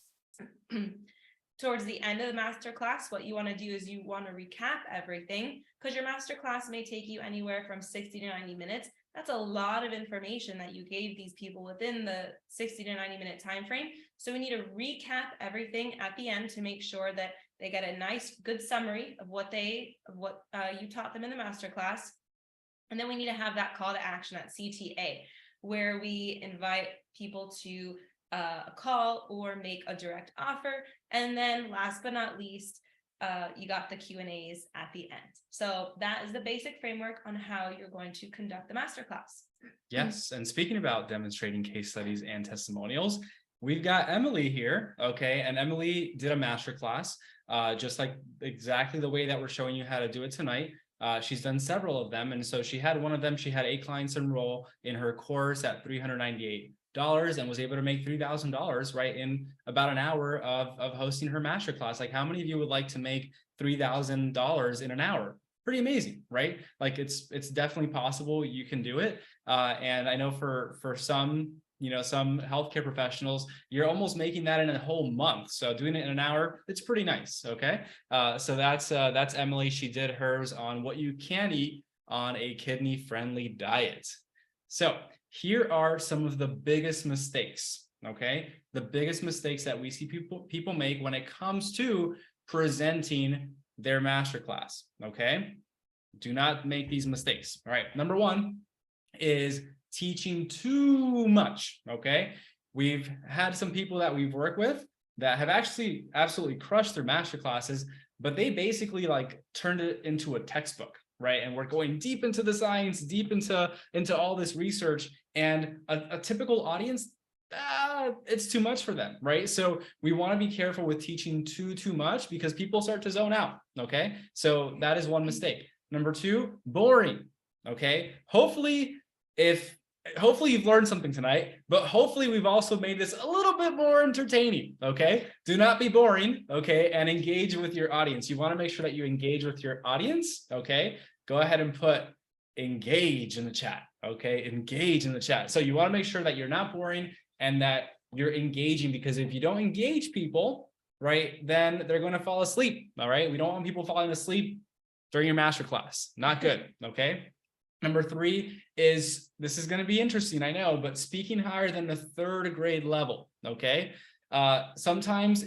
Towards the end of the masterclass, what you want to do is you want to recap everything, because your masterclass may take you anywhere from 60 to 90 minutes. That's a lot of information that you gave these people within the 60 to 90 minute time frame. So we need to recap everything at the end to make sure that they get a nice, good summary of what you taught them in the masterclass. And then we need to have that call to action, that CTA, where we invite people to a call or make a direct offer. And then last but not least, you got the Q&As at the end. So that is the basic framework on how you're going to conduct the masterclass.
Yes. And speaking about demonstrating case studies and testimonials, we've got Emily here. Okay. And Emily did a masterclass, just like exactly the way that we're showing you how to do it tonight. She's done several of them. And so she had one of them. She had 8 clients enroll in her course at $398 and was able to make $3,000 right in about an hour of hosting her masterclass. Like, how many of you would like to make $3,000 in an hour? Pretty amazing, right? Like it's definitely possible. You can do it. And I know for some, some healthcare professionals, you're almost making that in a whole month. So doing it in an hour, it's pretty nice. Okay. So that's Emily. She did hers on what you can eat on a kidney-friendly diet. So here are some of the biggest mistakes. Okay. The biggest mistakes that we see people make when it comes to presenting their masterclass. Okay. Do not make these mistakes. All right. Number 1 is teaching too much. Okay. We've had some people that we've worked with that have actually absolutely crushed their masterclasses, but they basically like turned it into a textbook, right? And we're going deep into the science, deep into all this research, and a typical audience, it's too much for them, right? So we want to be careful with teaching too much, because people start to zone out. Okay. So that is one mistake. Number 2, boring. Okay. Hopefully, if hopefully you've learned something tonight, but hopefully we've also made this a little bit more entertaining, okay? Do not be boring, okay? And engage with your audience. You want to make sure that you engage with your audience, okay? Go ahead and put engage in the chat, okay? Engage in the chat. So you want to make sure that you're not boring and that you're engaging, because if you don't engage people, right, then they're going to fall asleep, all right? We don't want people falling asleep during your masterclass. Not good, okay? Number 3 is, this is going to be interesting, I know, but speaking higher than the 3rd grade level, okay? Sometimes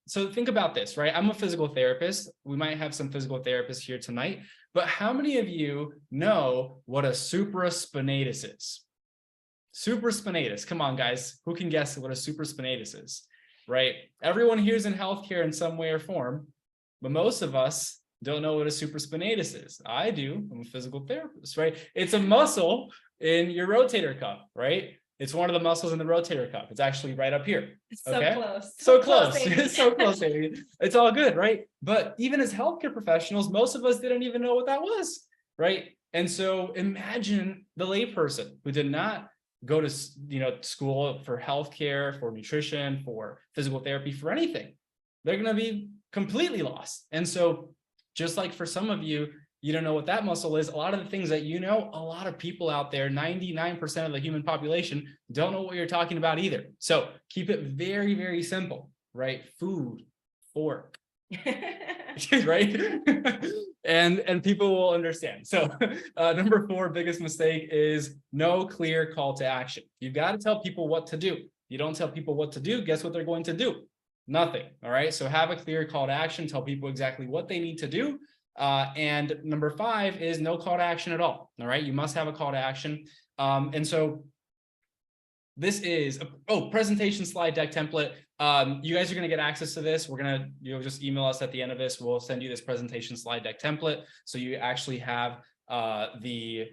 so think about this, right? I'm a physical therapist. We might have some physical therapists here tonight, but how many of you know what a supraspinatus is? Supraspinatus, come on guys, who can guess what a supraspinatus is, right? Everyone here is in healthcare in some way or form, but most of us don't know what a supraspinatus is. I do. I'm a physical therapist, right? It's a muscle in your rotator cuff, right? It's one of the muscles in the rotator cuff. It's actually right up here.
So
okay?
close.
So close.
Amy.
So close, Amy. It's all good, right? But even as healthcare professionals, most of us didn't even know what that was, right? And so imagine the layperson who did not go to school for healthcare, for nutrition, for physical therapy, for anything. They're going to be completely lost. And so just like for some of you, you don't know what that muscle is. A lot of the things that you know, a lot of people out there, 99% of the human population, don't know what you're talking about either. So keep it very, very simple, right? Food, fork, right? and people will understand. So number 4, biggest mistake is no clear call to action. You've got to tell people what to do. You don't tell people what to do, guess what they're going to do? Nothing. All right. So have a clear call to action, tell people exactly what they need to do. And number 5 is no call to action at all. All right. You must have a call to action. And so this is presentation slide deck template. You guys are going to get access to this. We're going to, just email us at the end of this. We'll send you this presentation slide deck template. So you actually have the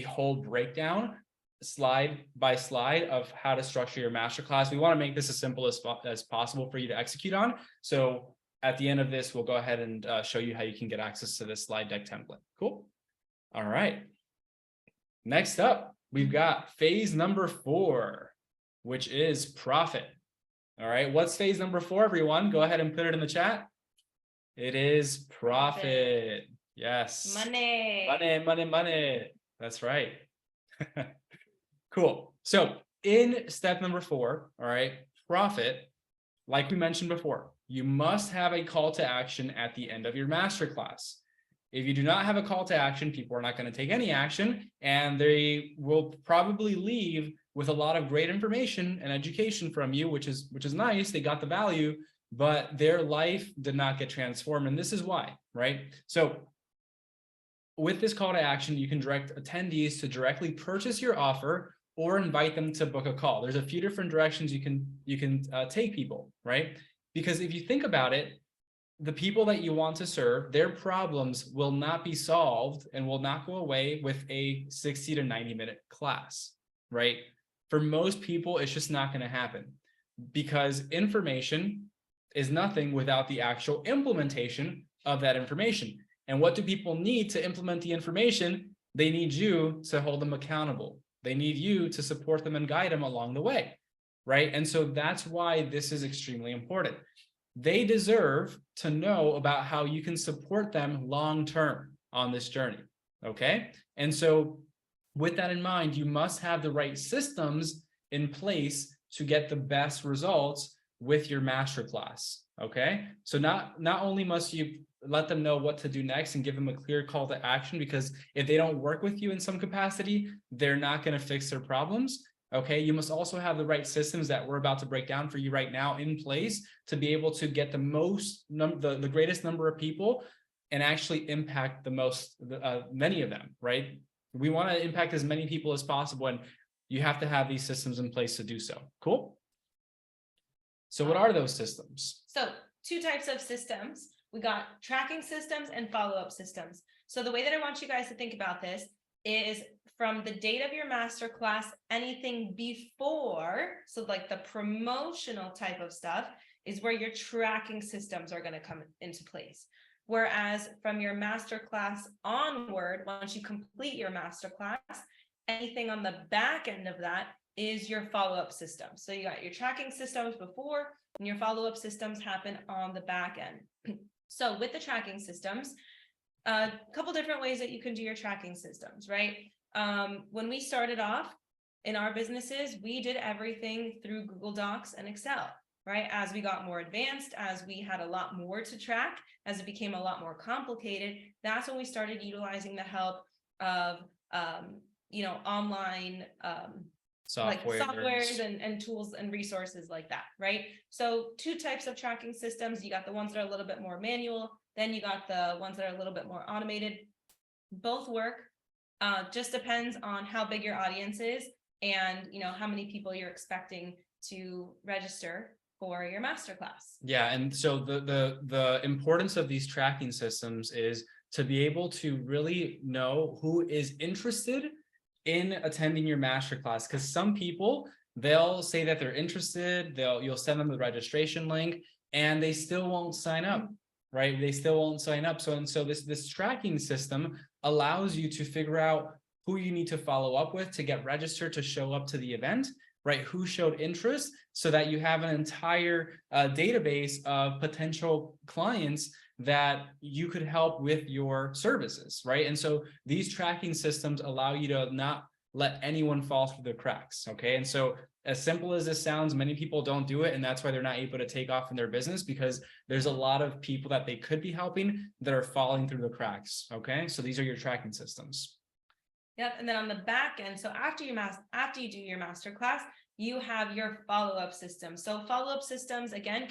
whole breakdown slide by slide of how to structure your masterclass. We want to make this as simple as possible for you to execute on. So at the end of this, we'll go ahead and show you how you can get access to this slide deck template. Cool. All right. Next up, we've got phase number 4, which is profit. All right. What's phase number 4, everyone? Go ahead and put it in the chat. It is profit. Yes.
Money.
Money, money, money. That's right. Cool. So in step number 4, all right, profit, like we mentioned before, you must have a call to action at the end of your masterclass. If you do not have a call to action, people are not going to take any action, and they will probably leave with a lot of great information and education from you, which is nice. They got the value, but their life did not get transformed. And this is why, right? So with this call to action, you can direct attendees to directly purchase your offer or invite them to book a call. There's a few different directions you can take people, right? Because if you think about it, the people that you want to serve, their problems will not be solved and will not go away with a 60 to 90-minute class, right? For most people, it's just not going to happen, because information is nothing without the actual implementation of that information. And what do people need to implement the information? They need you to hold them accountable. They need you to support them and guide them along the way, right? And so that's why this is extremely important. They deserve to know about how you can support them long-term on this journey, okay? And so with that in mind, you must have the right systems in place to get the best results with your masterclass, okay? So not only must you let them know what to do next and give them a clear call to action, because if they don't work with you in some capacity, they're not going to fix their problems. Okay, you must also have the right systems that we're about to break down for you right now in place to be able to get the greatest number of people and actually impact many of them, right? We want to impact as many people as possible, and you have to have these systems in place to do so. Cool. So what are those systems?
So 2 types of systems. We got tracking systems and follow-up systems. So the way that I want you guys to think about this is from the date of your masterclass, anything before, so like the promotional type of stuff, is where your tracking systems are going to come into place. Whereas from your masterclass onward, once you complete your masterclass, anything on the back end of that is your follow-up system. So you got your tracking systems before, and your follow-up systems happen on the back end. So with the tracking systems, a couple different ways that you can do your tracking systems, right? When we started off in our businesses, we did everything through Google Docs and Excel, right? As we got more advanced, as we had a lot more to track, as it became a lot more complicated, that's when we started utilizing the help of, online, like softwares and tools and resources like that, right? So two types of tracking systems. You got the ones that are a little bit more manual, then you got the ones that are a little bit more automated. Both work. Just depends on how big your audience is and how many people you're expecting to register for your masterclass.
Yeah, and so the importance of these tracking systems is to be able to really know who is interested in attending your masterclass, because some people, they'll say that they're interested, you'll send them the registration link and they still won't sign up, right? They still won't sign up. So this tracking system allows you to figure out who you need to follow up with to get registered to show up to the event, right? Who showed interest, so that you have an entire database of potential clients that you could help with your services, right? And so these tracking systems allow you to not let anyone fall through the cracks, okay? And so as simple as this sounds, many people don't do it, and that's why they're not able to take off in their business, because there's a lot of people that they could be helping that are falling through the cracks, okay? So these are your tracking systems.
Yep, and then on the back end, so after you do your masterclass, you have your follow-up system. So follow-up systems, again, it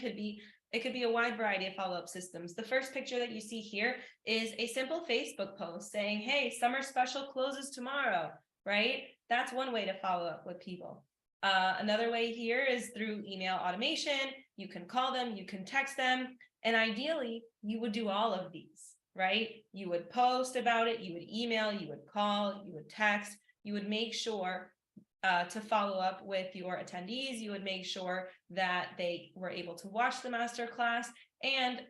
could be a wide variety of follow-up systems. The first picture that you see here is a simple Facebook post saying, hey, summer special closes tomorrow, right? That's one way to follow up with people. Another way here is through email automation. You can call them, you can text them, and ideally you would do all of these, right? You would post about it, you would email, you would call, you would text, you would make sure to follow up with your attendees. You would make sure that they were able to watch the masterclass. And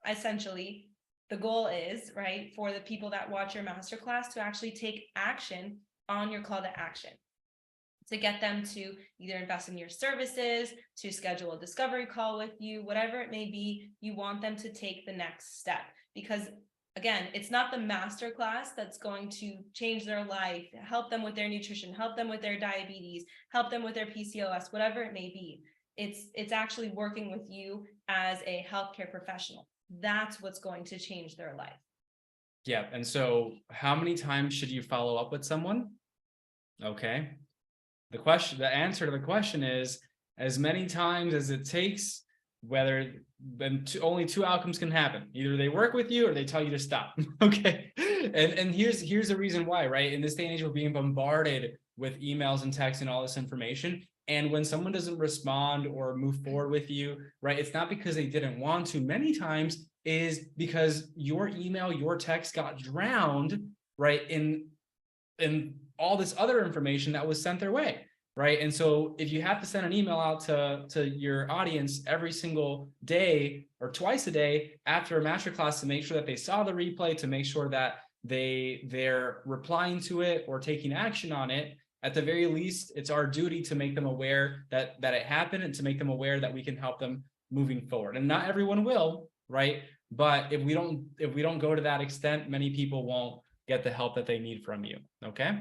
essentially, the goal is, right, for the people that watch your masterclass to actually take action on your call to action, to get them to either invest in your services, to schedule a discovery call with you, whatever it may be. You want them to take the next step, because again, it's not the masterclass that's going to change their life, help them with their nutrition, help them with their diabetes, help them with their PCOS, whatever it may be. It's actually working with you as a healthcare professional. That's what's going to change their life.
Yeah. And so how many times should you follow up with someone? Okay. The answer to the question is as many times as it takes, only two outcomes can happen. Either they work with you or they tell you to stop. Okay. And here's the reason why, right? In this day and age, we're being bombarded with emails and texts and all this information. And when someone doesn't respond or move forward with you, right, it's not because they didn't want to. Many times is because your email, your text got drowned, right, in all this other information that was sent their way. Right. And so if you have to send an email out to your audience every single day or twice a day after a masterclass to make sure that they saw the replay, to make sure that they're replying to it or taking action on it, at the very least, it's our duty to make them aware that it happened and to make them aware that we can help them moving forward. And not everyone will, right? But if we don't go to that extent, many people won't get the help that they need from you. Okay.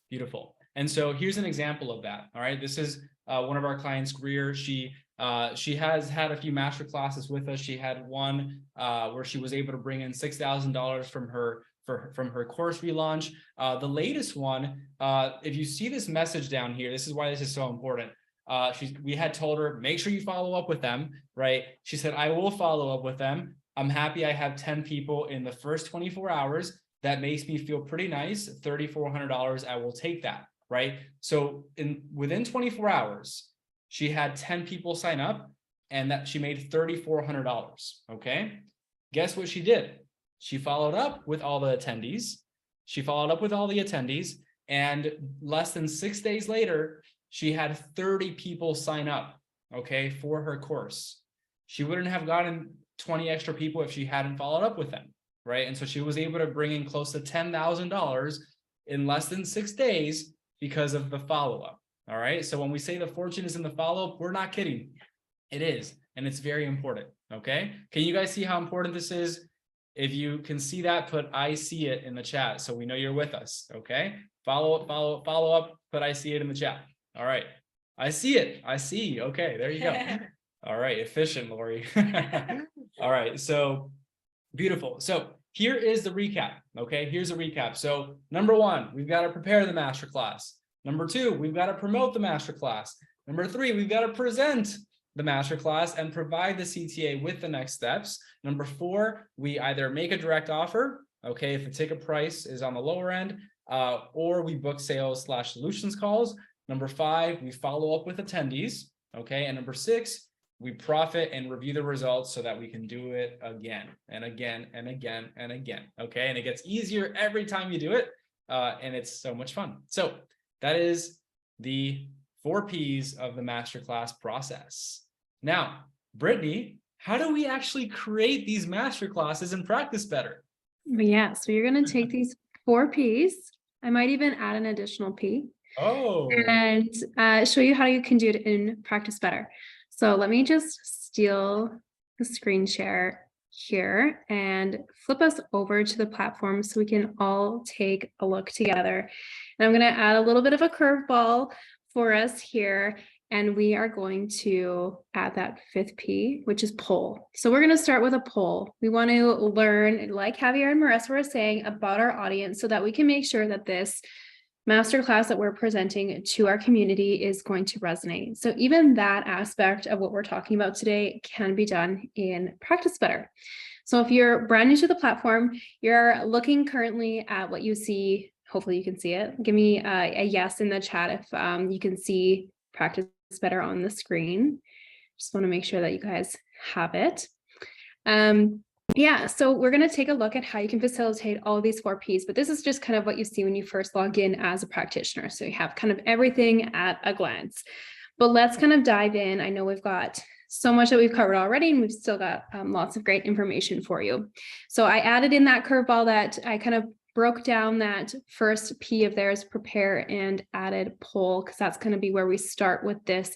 Beautiful. And so here's an example of that. All right. This is one of our clients, Greer. She has had a few master classes with us. She had one where she was able to bring in $6,000 from her course relaunch. The latest one, if you see this message down here, this is why this is so important. We had told her, make sure you follow up with them, right? She said, I will follow up with them. I'm happy I have 10 people in the first 24 hours. That makes me feel pretty nice. $3,400, I will take that, right? So within 24 hours, she had 10 people sign up and that she made $3,400, okay? Guess what she did? She followed up with all the attendees. And less than 6 days later, she had 30 people sign up, okay, for her course. She wouldn't have gotten 20 extra people if she hadn't followed up with them, right? And so she was able to bring in close to $10,000 in less than 6 days because of the follow-up. All right. So when we say the fortune is in the follow-up, we're not kidding. It is. And it's very important. Okay. Can you guys see how important this is? If you can see that, put I see it in the chat so we know you're with us. Okay. Follow up, put I see it in the chat. All right. I see it. I see. Okay. There you go. All right. Efficient, Lori. All right. So beautiful. So here is the recap. Okay. Here's a recap. So number one, we've got to prepare the masterclass. Number two, we've got to promote the masterclass. Number three, we've got to present the masterclass and provide the CTA with the next steps. Number four, we either make a direct offer, okay, if the ticket price is on the lower end, or we book sales/solutions calls. Number five, we follow up with attendees, okay, and number six, we profit and review the results so that we can do it again and again and again and again, okay, and it gets easier every time you do it, and it's so much fun. So that is the 4 Ps of the masterclass process. Now, Brittany, how do we actually create these masterclasses and practice better?
Yeah, so you're going to take these 4 Ps. I might even add an additional P.
Oh.
And show you how you can do it in practice better. So let me just steal the screen share here and flip us over to the platform so we can all take a look together. And I'm going to add a little bit of a curveball for us here. And we are going to add that 5th P, which is poll. So we're going to start with a poll. We want to learn, like Javier and Marissa were saying, about our audience so that we can make sure that this masterclass that we're presenting to our community is going to resonate. So even that aspect of what we're talking about today can be done in Practice Better. So if you're brand new to the platform, you're looking currently at what you see. Hopefully you can see it. Give me a yes in the chat if you can see Practice Better on the screen. Just want to make sure that you guys have it. Yeah, so we're going to take a look at how you can facilitate all of these 4 Ps, but this is just kind of what you see when you first log in as a practitioner. So you have kind of everything at a glance, but let's kind of dive in. I know we've got so much that we've covered already, and we've still got lots of great information for you. So I added in that curveball that I kind of broke down that first P of theirs, prepare, and added poll, because that's going to be where we start with this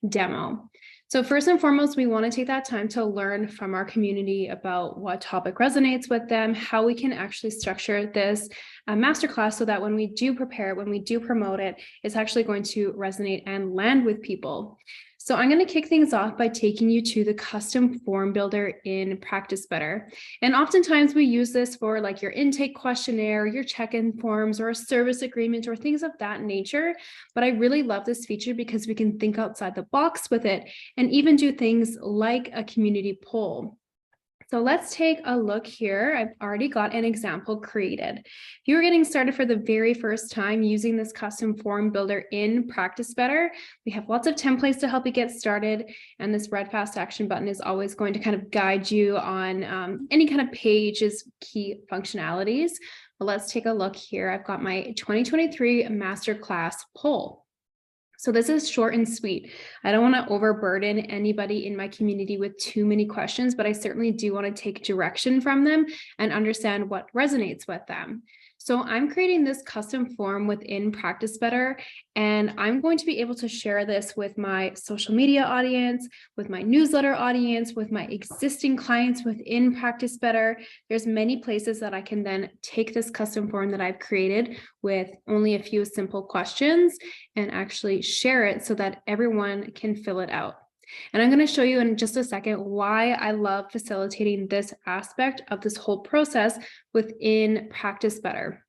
demo. So first and foremost, we want to take that time to learn from our community about what topic resonates with them, how we can actually structure this masterclass so that when we do prepare, when we do promote it, it's actually going to resonate and land with people. So I'm going to kick things off by taking you to the custom form builder in Practice Better. And oftentimes we use this for like your intake questionnaire, your check-in forms, or a service agreement, or things of that nature. But I really love this feature because we can think outside the box with it and even do things like a community poll. So let's take a look here. I've already got an example created. If you are getting started for the very first time using this custom form builder in Practice Better, we have lots of templates to help you get started. And this red fast action button is always going to kind of guide you on any kind of page's key functionalities. But let's take a look here. I've got my 2023 Masterclass poll. So this is short and sweet. I don't want to overburden anybody in my community with too many questions, but I certainly do want to take direction from them and understand what resonates with them. So I'm creating this custom form within Practice Better, and I'm going to be able to share this with my social media audience, with my newsletter audience, with my existing clients within Practice Better. There's many places that I can then take this custom form that I've created with only a few simple questions and actually share it so that everyone can fill it out. And I'm going to show you in just a second why I love facilitating this aspect of this whole process within Practice Better.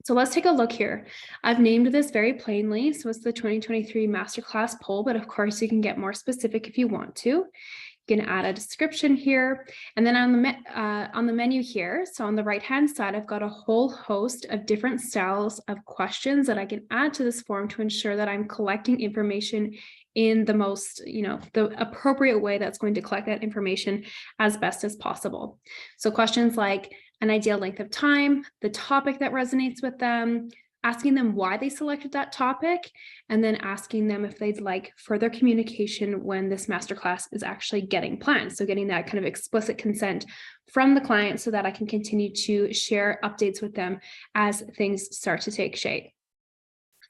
So let's take a look here. I've named this very plainly. So it's the 2023 Masterclass poll, but of course you can get more specific if you want to. You can add a description here. And then on the menu here, so on the right-hand side, I've got a whole host of different styles of questions that I can add to this form to ensure that I'm collecting information in the most, the appropriate way that's going to collect that information as best as possible. So questions like an ideal length of time, the topic that resonates with them, asking them why they selected that topic, and then asking them if they'd like further communication when this masterclass is actually getting planned. So getting that kind of explicit consent from the client so that I can continue to share updates with them as things start to take shape.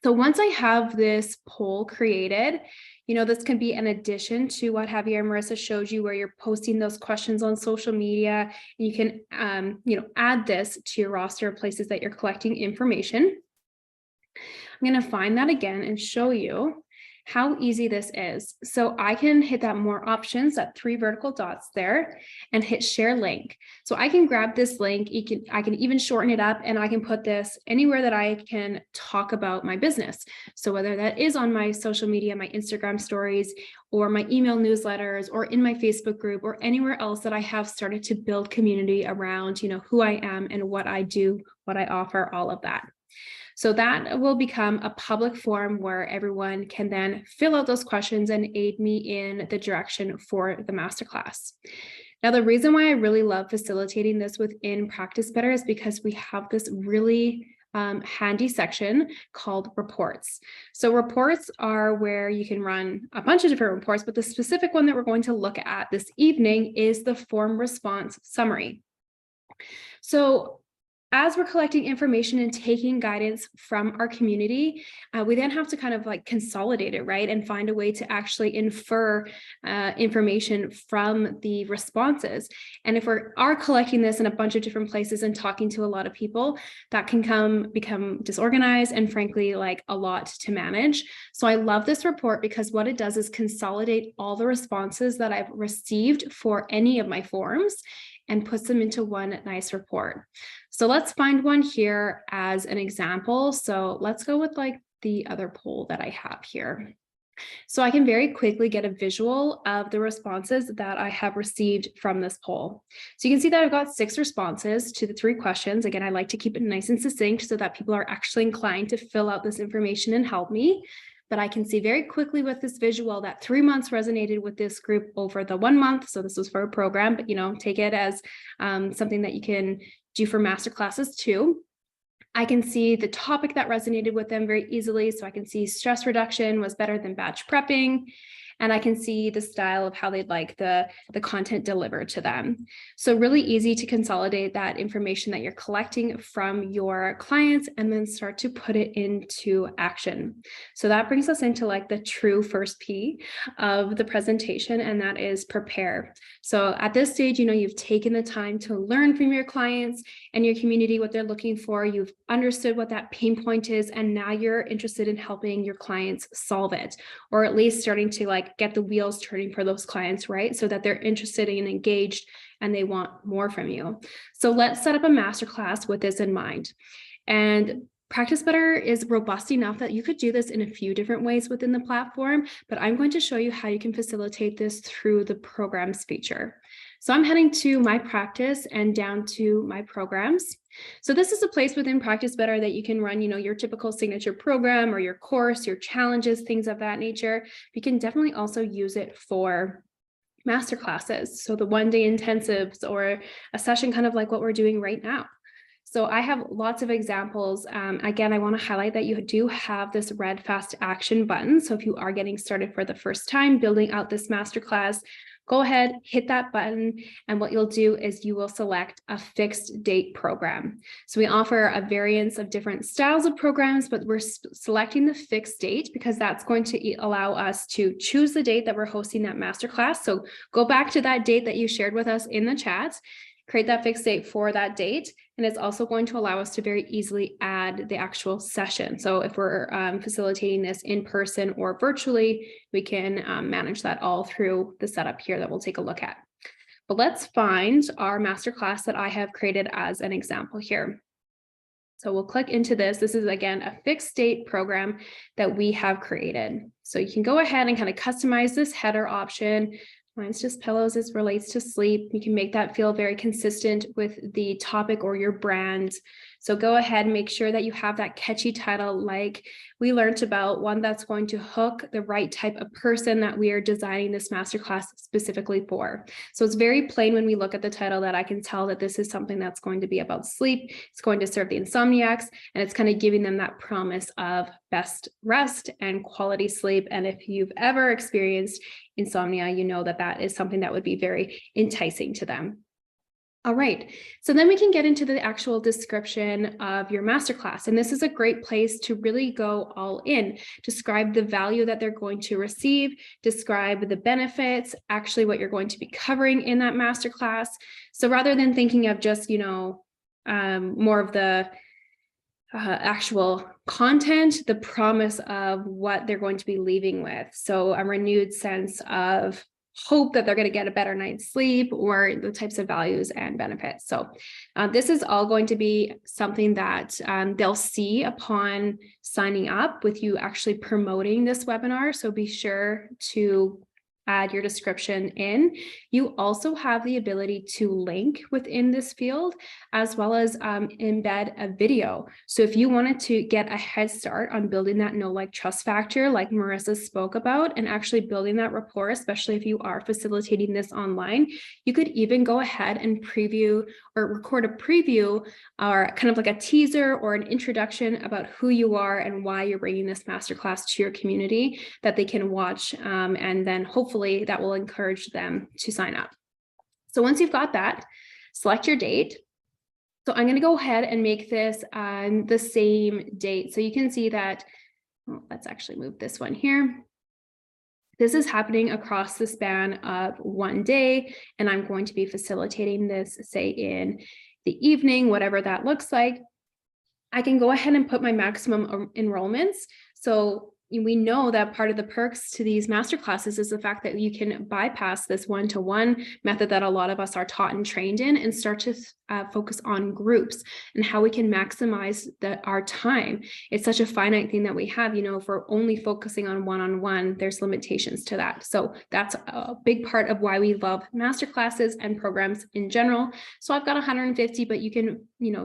So once I have this poll created, this can be an addition to what Javier and Marissa showed you, where you're posting those questions on social media. And you can, add this to your roster of places that you're collecting information. I'm going to find that again and show you how easy this is. So I can hit that more options, that 3 vertical dots there, and hit share link. So I can grab this link. I can even shorten it up, and I can put this anywhere that I can talk about my business. So whether that is on my social media, my Instagram stories, or my email newsletters, or in my Facebook group, or anywhere else that I have started to build community around, who I am and what I do, what I offer, all of that. So that will become a public forum where everyone can then fill out those questions and aid me in the direction for the masterclass. Now, the reason why I really love facilitating this within Practice Better is because we have this really handy section called reports. So reports are where you can run a bunch of different reports, but the specific one that we're going to look at this evening is the form response summary. So as we're collecting information and taking guidance from our community, we then have to kind of like consolidate it, right? And find a way to actually infer information from the responses. And if we are collecting this in a bunch of different places and talking to a lot of people, that can become disorganized and frankly, like a lot to manage. So I love this report because what it does is consolidate all the responses that I've received for any of my forms and puts them into one nice report. So let's find one here as an example. So let's go with like the other poll that I have here. So I can very quickly get a visual of the responses that I have received from this poll. So you can see that I've got 6 responses to the 3 questions. Again, I like to keep it nice and succinct so that people are actually inclined to fill out this information and help me. But I can see very quickly with this visual that 3 months resonated with this group over the 1 month. So this was for a program, but take it as something that you can do for masterclasses too. I can see the topic that resonated with them very easily. So I can see stress reduction was better than batch prepping. And I can see the style of how they'd like the content delivered to them. So really easy to consolidate that information that you're collecting from your clients and then start to put it into action. So that brings us into like the true first P of the presentation, and that is prepare. So at this stage, you've taken the time to learn from your clients and your community what they're looking for. You've understood what that pain point is, and now you're interested in helping your clients solve it, or at least starting to like get the wheels turning for those clients, right? So that they're interested and engaged and they want more from you. So let's set up a masterclass with this in mind. And Practice Better is robust enough that you could do this in a few different ways within the platform, but I'm going to show you how you can facilitate this through the programs feature. So I'm heading to my practice and down to my programs. So this is a place within Practice Better that you can run, your typical signature program or your course, your challenges, things of that nature. You can definitely also use it for masterclasses. So the 1-day intensives or a session kind of like what we're doing right now. So I have lots of examples. Again, I want to highlight that you do have this red fast action button. So if you are getting started for the first time building out this masterclass, go ahead, hit that button, and what you'll do is you will select a fixed date program. So we offer a variance of different styles of programs, but we're selecting the fixed date because that's going to allow us to choose the date that we're hosting that masterclass. So go back to that date that you shared with us in the chat, create that fixed date for that date. And it's also going to allow us to very easily add the actual session. So if we're facilitating this in person or virtually, we can manage that all through the setup here that we'll take a look at. But let's find our masterclass that I have created as an example here. So we'll click into this. This is, again, a fixed date program that we have created. So you can go ahead and kind of customize this header option. Mine's just pillows as relates to sleep. You can make that feel very consistent with the topic or your brand. So go ahead and make sure that you have that catchy title like we learned about, one that's going to hook the right type of person that we are designing this masterclass specifically for. So it's very plain when we look at the title that I can tell that this is something that's going to be about sleep. It's going to serve the insomniacs, and it's kind of giving them that promise of best rest and quality sleep. And if you've ever experienced insomnia, you know that that is something that would be very enticing to them. All right, so then we can get into the actual description of your masterclass. And this is a great place to really go all in, describe the value that they're going to receive, describe the benefits, actually what you're going to be covering in that masterclass. So rather than thinking of just, more of the actual content, the promise of what they're going to be leaving with. So a renewed sense of hope that they're going to get a better night's sleep, or the types of values and benefits. So this is all going to be something that they'll see upon signing up with you actually promoting this webinar. So be sure to add your description in. You also have the ability to link within this field, as well as embed a video. So if you wanted to get a head start on building that know, like, trust factor, like Marissa spoke about, and actually building that rapport, especially if you are facilitating this online, you could even go ahead and preview or record a preview, or kind of like a teaser or an introduction about who you are and why you're bringing this masterclass to your community that they can watch, and then hopefully that will encourage them to sign up. So once you've got that, select your date. So I'm going to go ahead and make this on the same date. So you can see that, let's actually move this one here. This is happening across the span of one day, and I'm going to be facilitating this, say, in the evening, whatever that looks like. I can go ahead and put my maximum enrollments. So we know that part of the perks to these masterclasses is the fact that you can bypass this one-to-one method that a lot of us are taught and trained in, and start to focus on groups and how we can maximize our time. It's such a finite thing that we have. If we're only focusing on one-on-one, there's limitations to that. So that's a big part of why we love masterclasses and programs in general. So I've got 150, but you can,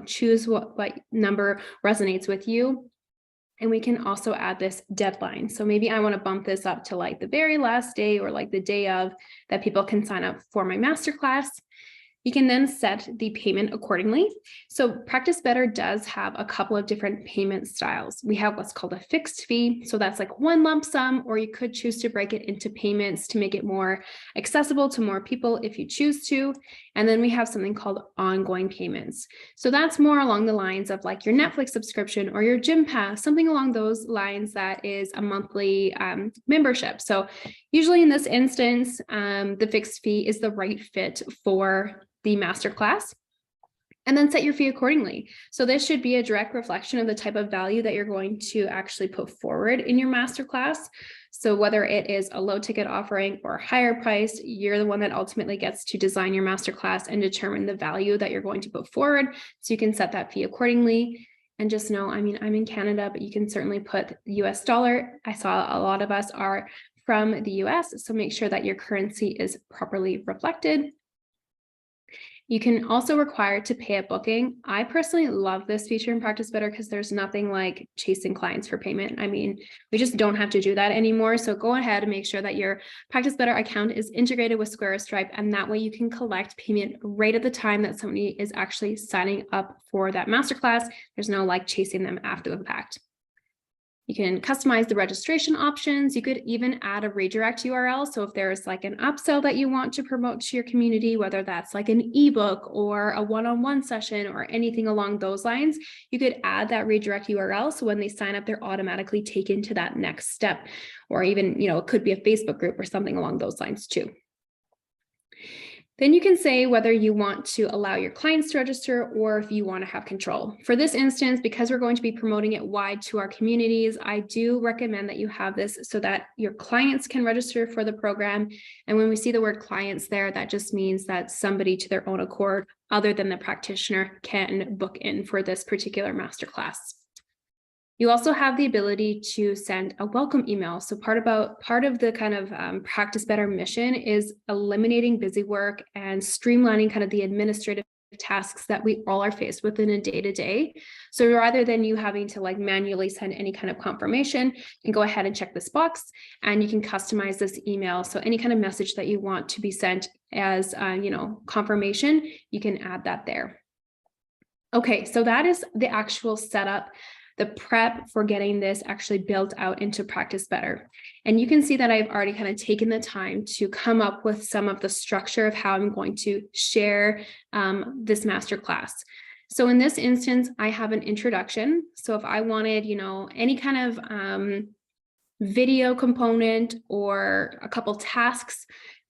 choose what number resonates with you. And we can also add this deadline. So maybe I want to bump this up to like the very last day, or like the day of, that people can sign up for my masterclass. You can then set the payment accordingly. So Practice Better does have a couple of different payment styles. We have what's called a fixed fee. So that's like one lump sum, or you could choose to break it into payments to make it more accessible to more people if you choose to. And then we have something called ongoing payments. So that's more along the lines of like your Netflix subscription or your gym pass, something along those lines that is a monthly membership. So usually in this instance, the fixed fee is the right fit for the masterclass, and then set your fee accordingly. So this should be a direct reflection of the type of value that you're going to actually put forward in your masterclass. So whether it is a low ticket offering or higher price, you're the one that ultimately gets to design your masterclass and determine the value that you're going to put forward. So you can set that fee accordingly. And just know, I'm in Canada, but you can certainly put US dollar. I saw a lot of us are from the US, so make sure that your currency is properly reflected. You can also require to pay at booking. I personally love this feature in Practice Better because there's nothing like chasing clients for payment. We just don't have to do that anymore. So go ahead and make sure that your Practice Better account is integrated with Square or Stripe, and that way you can collect payment right at the time that somebody is actually signing up for that masterclass. There's no like chasing them after the fact. You can customize the registration options. You could even add a redirect URL. So if there's like an upsell that you want to promote to your community, whether that's like an ebook or a one-on-one session or anything along those lines, you could add that redirect URL. So when they sign up, they're automatically taken to that next step, or even, it could be a Facebook group or something along those lines too. Then you can say whether you want to allow your clients to register or if you want to have control. For this instance, because we're going to be promoting it wide to our communities, I do recommend that you have this so that your clients can register for the program. And when we see the word clients there, that just means that somebody to their own accord, other than the practitioner, can book in for this particular masterclass. You also have the ability to send a welcome email. So part of the kind of Practice Better mission is eliminating busy work and streamlining kind of the administrative tasks that we all are faced with in a day-to-day. So rather than you having to like manually send any kind of confirmation, you can go ahead and check this box and you can customize this email. So any kind of message that you want to be sent as, confirmation, you can add that there. Okay, so that is the actual setup, the prep for getting this actually built out into Practice Better. And you can see that I've already kind of taken the time to come up with some of the structure of how I'm going to share this masterclass. So in this instance, I have an introduction. So if I wanted, any kind of video component or a couple tasks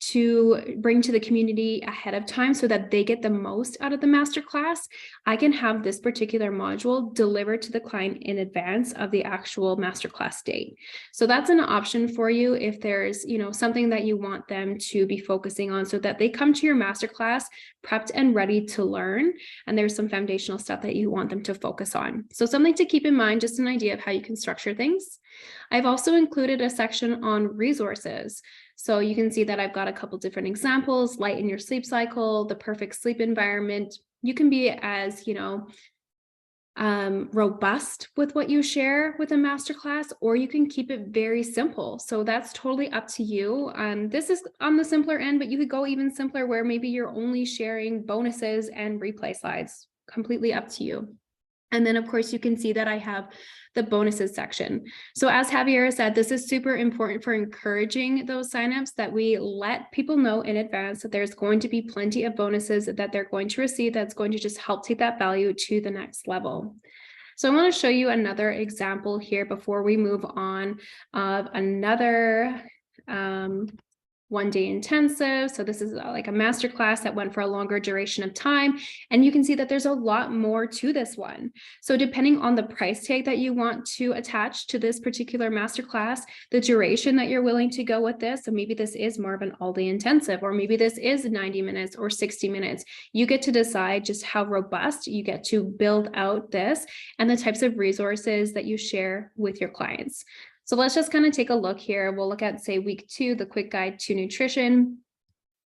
to bring to the community ahead of time so that they get the most out of the masterclass, I can have this particular module delivered to the client in advance of the actual masterclass date. So that's an option for you if there's, something that you want them to be focusing on so that they come to your masterclass prepped and ready to learn. And there's some foundational stuff that you want them to focus on. So something to keep in mind, just an idea of how you can structure things. I've also included a section on resources. So you can see that I've got a couple different examples: lighten your sleep cycle, the perfect sleep environment. You can be as, robust with what you share with a masterclass, or you can keep it very simple. So that's totally up to you. This is on the simpler end, but you could go even simpler where maybe you're only sharing bonuses and replay slides. Completely up to you. And then of course you can see that I have the bonuses section. So as Javier said, this is super important for encouraging those signups, that we let people know in advance that there's going to be plenty of bonuses that they're going to receive that's going to just help take that value to the next level. So I want to show you another example here before we move on of another one-day intensive. So this is like a masterclass that went for a longer duration of time. And you can see that there's a lot more to this one. So depending on the price tag that you want to attach to this particular masterclass, the duration that you're willing to go with this, so maybe this is more of an all-day intensive, or maybe this is 90 minutes or 60 minutes. You get to decide just how robust you get to build out this and the types of resources that you share with your clients. So let's just kind of take a look here. We'll look at, say, week 2, the quick guide to nutrition.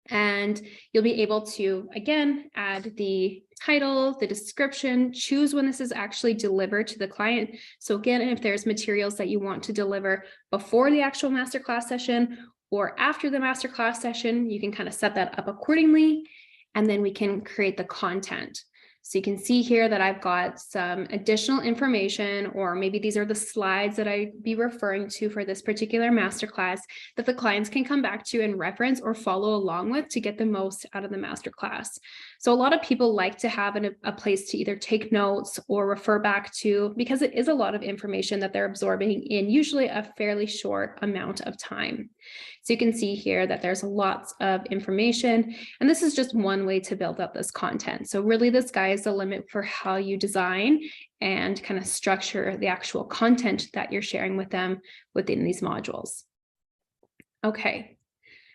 And you'll be able to, again, add the title, the description, choose when this is actually delivered to the client. So again, if there's materials that you want to deliver before the actual masterclass session or after the masterclass session, you can kind of set that up accordingly. And then we can create the content. So you can see here that I've got some additional information, or maybe these are the slides that I'd be referring to for this particular masterclass that the clients can come back to and reference or follow along with to get the most out of the masterclass. So a lot of people like to have a place to either take notes or refer back to, because it is a lot of information that they're absorbing in usually a fairly short amount of time. So you can see here that there's lots of information, and this is just one way to build up this content. So really the sky is the limit for how you design and kind of structure the actual content that you're sharing with them within these modules. Okay,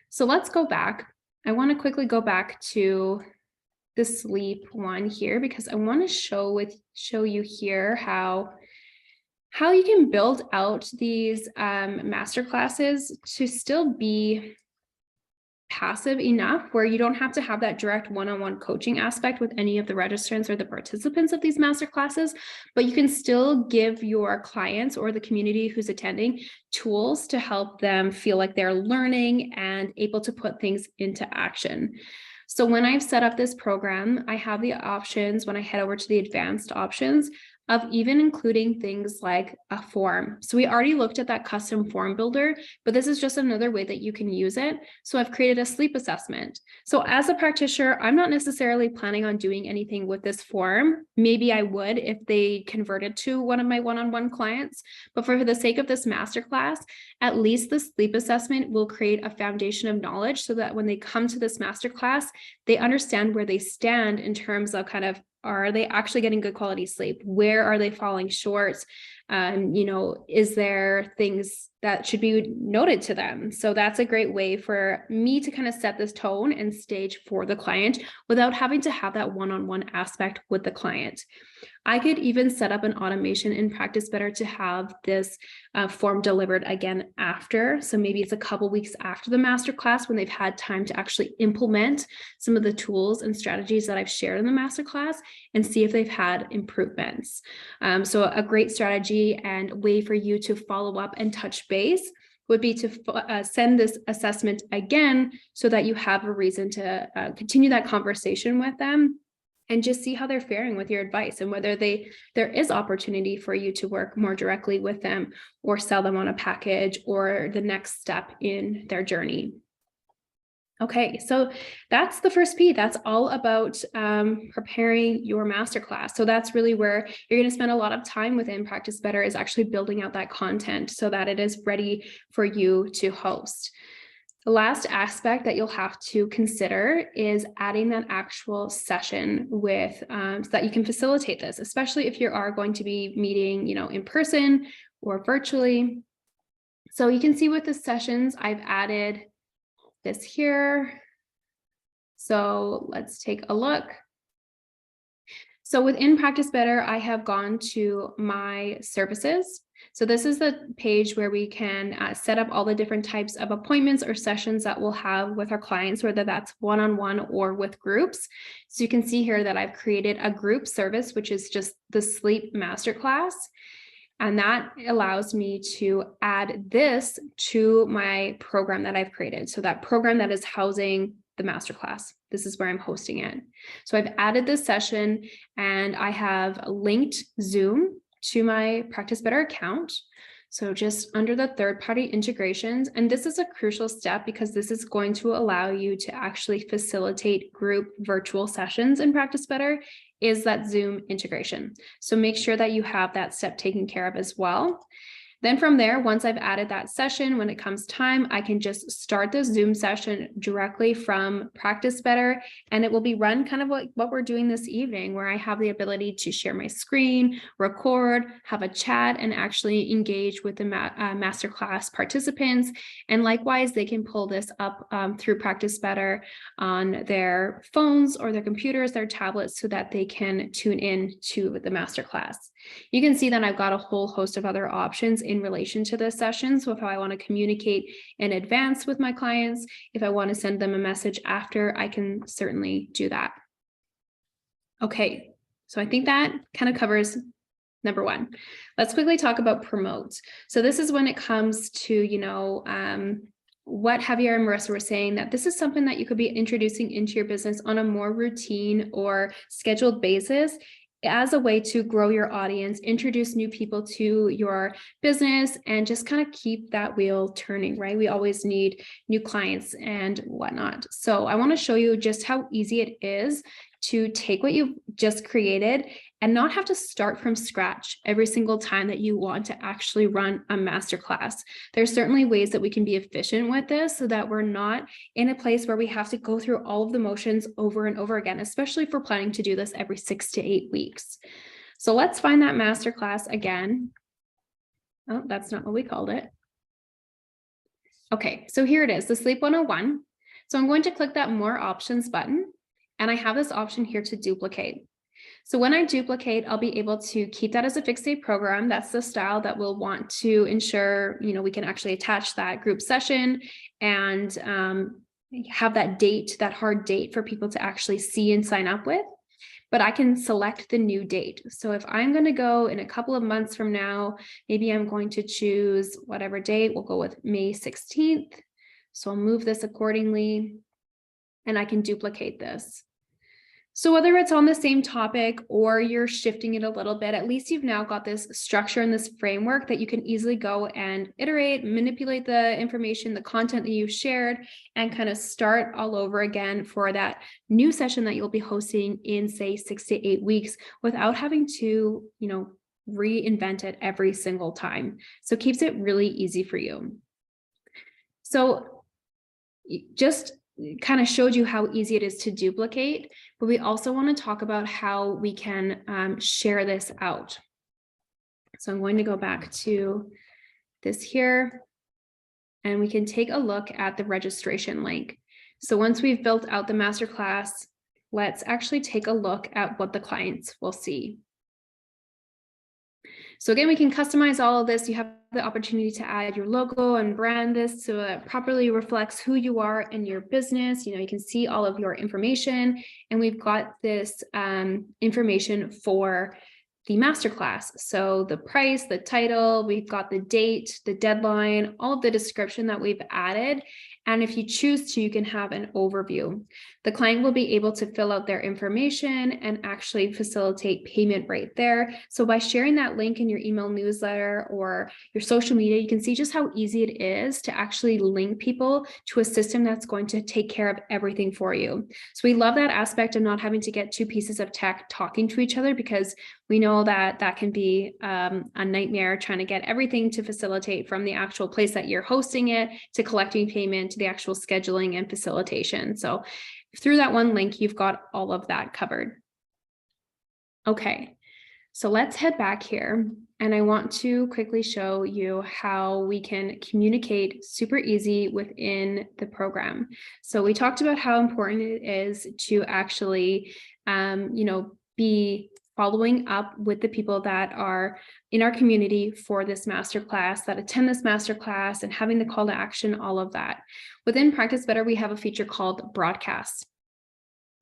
so let's go back. I want to quickly go back to the sleep one here, because I want to show you here how you can build out these masterclasses to still be passive enough where you don't have to have that direct one-on-one coaching aspect with any of the registrants or the participants of these masterclasses, but you can still give your clients or the community who's attending tools to help them feel like they're learning and able to put things into action. So when I've set up this program, I have the options when I head over to the advanced options of even including things like a form. So we already looked at that custom form builder, but this is just another way that you can use it. So I've created a sleep assessment. So as a practitioner, I'm not necessarily planning on doing anything with this form. Maybe I would if they converted to one of my one-on-one clients, but for the sake of this masterclass, at least the sleep assessment will create a foundation of knowledge so that when they come to this masterclass, they understand where they stand in terms of kind of, are they actually getting good quality sleep? Where are they falling short? Is there things that should be noted to them? So that's a great way for me to kind of set this tone and stage for the client without having to have that one-on-one aspect with the client. I could even set up an automation in Practice Better to have this form delivered again after. So maybe it's a couple weeks after the masterclass when they've had time to actually implement some of the tools and strategies that I've shared in the masterclass and see if they've had improvements. So a great strategy and way for you to follow up and touch base would be to send this assessment again so that you have a reason to continue that conversation with them and just see how they're faring with your advice and whether there is opportunity for you to work more directly with them or sell them on a package or the next step in their journey. Okay, so that's the first P. That's all about preparing your masterclass. So that's really where you're going to spend a lot of time within Practice Better, is actually building out that content so that it is ready for you to host. The last aspect that you'll have to consider is adding that actual session with so that you can facilitate this, especially if you are going to be meeting, in person or virtually. So you can see with the sessions, I've added this here. So let's take a look. So within Practice Better, I have gone to my services. So this is the page where we can set up all the different types of appointments or sessions that we'll have with our clients, whether that's one-on-one or with groups. So you can see here that I've created a group service, which is just the sleep masterclass. And that allows me to add this to my program that I've created. So that program that is housing the masterclass, this is where I'm hosting it. So I've added this session and I have linked Zoom to my Practice Better account. So just under the third-party integrations, and this is a crucial step because this is going to allow you to actually facilitate group virtual sessions in Practice Better, is that Zoom integration. So make sure that you have that step taken care of as well. Then from there, once I've added that session, when it comes time, I can just start the Zoom session directly from Practice Better, and it will be run kind of like what we're doing this evening, where I have the ability to share my screen, record, have a chat, and actually engage with the masterclass participants. And likewise, they can pull this up through Practice Better on their phones or their computers, their tablets, so that they can tune in to the masterclass. You can see that I've got a whole host of other options in relation to this session. So if I want to communicate in advance with my clients, if I want to send them a message after, I can certainly do that. Okay, so I think that kind of covers number one. Let's quickly talk about promote. So this is when it comes to, what Javier and Marissa were saying, that this is something that you could be introducing into your business on a more routine or scheduled basis, as a way to grow your audience, introduce new people to your business, and just kind of keep that wheel turning, right? We always need new clients and whatnot. So I want to show you just how easy it is to take what you've just created and not have to start from scratch every single time that you want to actually run a masterclass. There's certainly ways that we can be efficient with this so that we're not in a place where we have to go through all of the motions over and over again, especially if we're planning to do this every 6 to 8 weeks. So let's find that masterclass again. Oh, that's not what we called it. Okay, so here it is, the Sleep 101. So I'm going to click that More Options button, and I have this option here to duplicate. So when I duplicate, I'll be able to keep that as a fixed date program. That's the style that we'll want to ensure, we can actually attach that group session and have that date, that hard date for people to actually see and sign up with. But I can select the new date. So if I'm going to go in a couple of months from now, maybe I'm going to choose whatever date. We'll go with May 16th. So I'll move this accordingly, and I can duplicate this. So whether it's on the same topic or you're shifting it a little bit, at least you've now got this structure and this framework that you can easily go and iterate, manipulate the information, the content that you've shared, and kind of start all over again for that new session that you'll be hosting in, say, 6 to 8 weeks without having to, reinvent it every single time. So it keeps it really easy for you. So just kind of showed you how easy it is to duplicate, but we also want to talk about how we can share this out. So I'm going to go back to this here, and we can take a look at the registration link. So once we've built out the masterclass, let's actually take a look at what the clients will see. So again, we can customize all of this. You have the opportunity to add your logo and brand this so it properly reflects who you are and your business. You can see all of your information, and we've got this information for the masterclass. So the price, the title, we've got the date, the deadline, all of the description that we've added. And if you choose to, you can have an overview. The client will be able to fill out their information and actually facilitate payment right there. So by sharing that link in your email newsletter or your social media, you can see just how easy it is to actually link people to a system that's going to take care of everything for you. So we love that aspect of not having to get two pieces of tech talking to each other, because we know that that can be a nightmare trying to get everything to facilitate from the actual place that you're hosting it to collecting payment to the actual scheduling and facilitation. So through that one link, you've got all of that covered. Okay, so let's head back here. And I want to quickly show you how we can communicate super easy within the program. So we talked about how important it is to actually, be following up with the people that are in our community for this masterclass, that attend this masterclass, and having the call to action, all of that. Within Practice Better, we have a feature called broadcasts.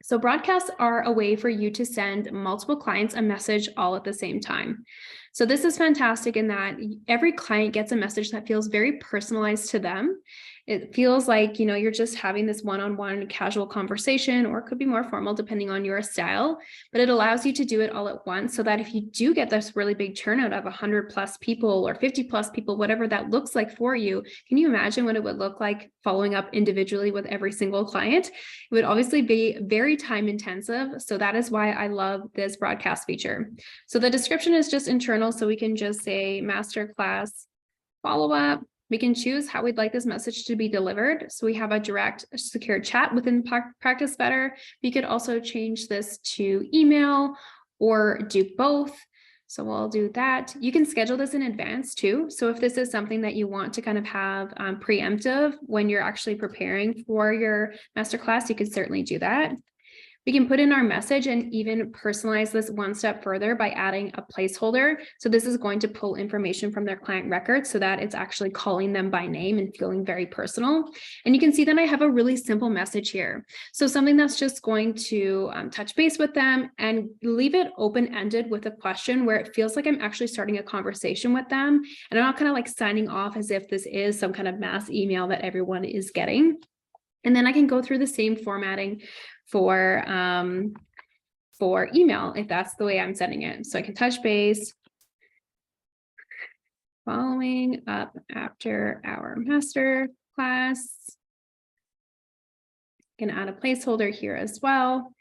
So broadcasts are a way for you to send multiple clients a message all at the same time. So this is fantastic in that every client gets a message that feels very personalized to them. It feels like, you're just having this one-on-one casual conversation, or it could be more formal depending on your style, but it allows you to do it all at once so that if you do get this really big turnout of 100 plus people or 50 plus people, whatever that looks like for you, can you imagine what it would look like following up individually with every single client? It would obviously be very time intensive. So that is why I love this broadcast feature. So the description is just internal. So we can just say masterclass follow-up. We can choose how we'd like this message to be delivered. So we have a direct secure chat within Practice Better. We could also change this to email or do both. So we'll do that. You can schedule this in advance too. So if this is something that you want to kind of have preemptive when you're actually preparing for your masterclass, you can certainly do that. We can put in our message and even personalize this one step further by adding a placeholder. So this is going to pull information from their client record so that it's actually calling them by name and feeling very personal. And you can see that I have a really simple message here. So something that's just going to touch base with them and leave it open-ended with a question where it feels like I'm actually starting a conversation with them. And I'm not kind of like signing off as if this is some kind of mass email that everyone is getting. And then I can go through the same formatting for email, if that's the way I'm sending it. So I can touch base, following up after our master class. I can add a placeholder here as well.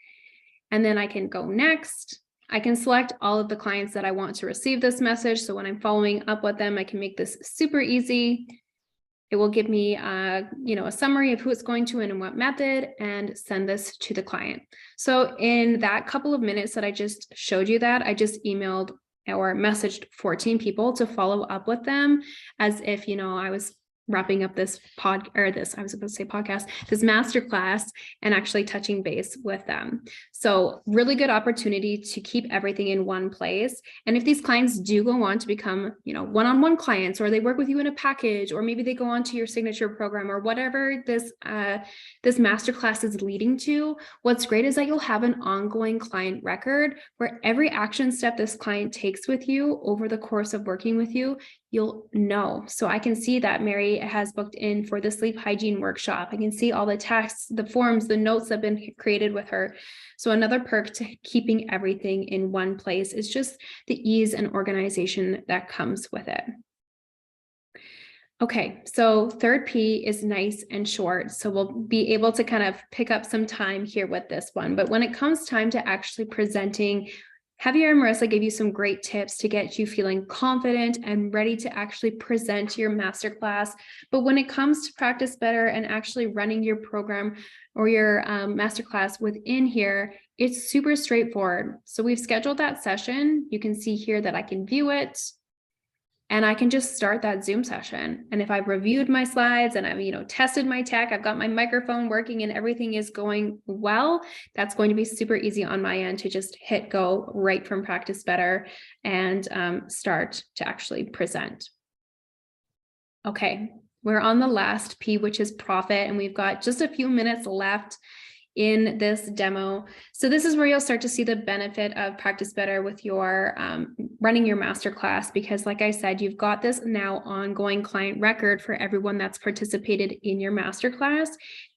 And then I can go next. I can select all of the clients that I want to receive this message. So when I'm following up with them, I can make this super easy. It will give me a summary of who it's going to and in what method, and send this to the client. So in that couple of minutes that I just showed you that, I just emailed or messaged 14 people to follow up with them as if, I was wrapping up this this masterclass and actually touching base with them. So really good opportunity to keep everything in one place. And if these clients do go on to become, one-on-one clients, or they work with you in a package, or maybe they go on to your signature program, or whatever this masterclass is leading to, what's great is that you'll have an ongoing client record where every action step this client takes with you over the course of working with you, you'll know. So I can see that Mary has booked in for the sleep hygiene workshop. I can see all the tasks, the forms, the notes that have been created with her. So another perk to keeping everything in one place is just the ease and organization that comes with it. Okay, so third P is nice and short. So we'll be able to kind of pick up some time here with this one. But when it comes time to actually presenting, Javier and Marissa gave you some great tips to get you feeling confident and ready to actually present your masterclass. But when it comes to Practice Better and actually running your program or your masterclass within here, it's super straightforward. So we've scheduled that session. You can see here that I can view it. and I can just start that Zoom session. And if I've reviewed my slides and I've, tested my tech, I've got my microphone working and everything is going well, that's going to be super easy on my end to just hit go right from Practice Better and start to actually present. Okay, we're on the last P, which is profit, and we've got just a few minutes left in this demo. So this is where you'll start to see the benefit of Practice Better with your running your masterclass, because like I said, you've got this now ongoing client record for everyone that's participated in your masterclass,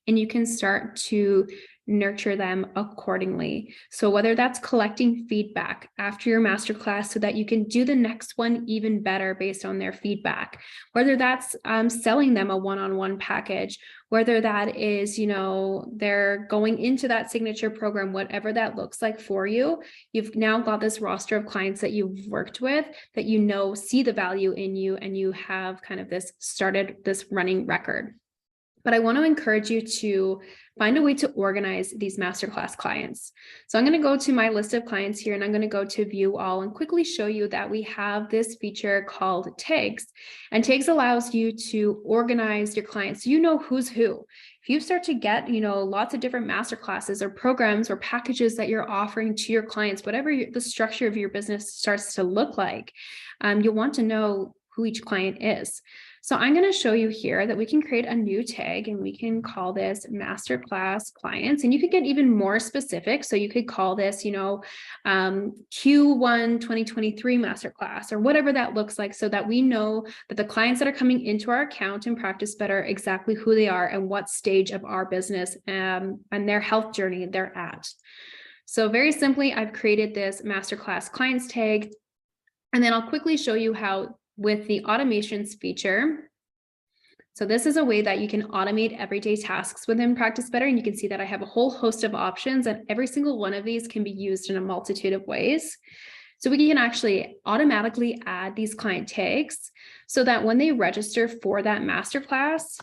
and you can start to nurture them accordingly. So whether that's collecting feedback after your masterclass so that you can do the next one even better based on their feedback, whether that's selling them a one-on-one package, whether that is, they're going into that signature program, whatever that looks like for you, you've now got this roster of clients that you've worked with that see the value in you, and you have kind of started this running record. But I want to encourage you to find a way to organize these masterclass clients. So I'm going to go to my list of clients here, and I'm going to go to view all and quickly show you that we have this feature called tags. And tags allows you to organize your clients so you know who's who. If you start to get, lots of different masterclasses or programs or packages that you're offering to your clients, whatever the structure of your business starts to look like, you'll want to know who each client is. So I'm going to show you here that we can create a new tag, and we can call this Masterclass Clients. And you could get even more specific. So you could call this, Q1 2023 Masterclass, or whatever that looks like, so that we know that the clients that are coming into our account and Practice Better exactly who they are and what stage of our business and their health journey they're at. So very simply, I've created this Masterclass Clients tag, and then I'll quickly show you how with the automations feature. So this is a way that you can automate everyday tasks within Practice Better. And you can see that I have a whole host of options, and every single one of these can be used in a multitude of ways. So we can actually automatically add these client tags so that when they register for that masterclass,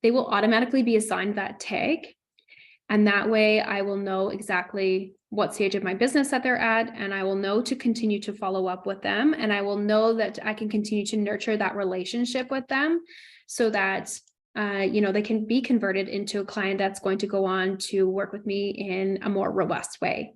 they will automatically be assigned that tag. And that way I will know exactly what stage of my business that they're at, and I will know to continue to follow up with them. And I will know that I can continue to nurture that relationship with them so that, they can be converted into a client that's going to go on to work with me in a more robust way.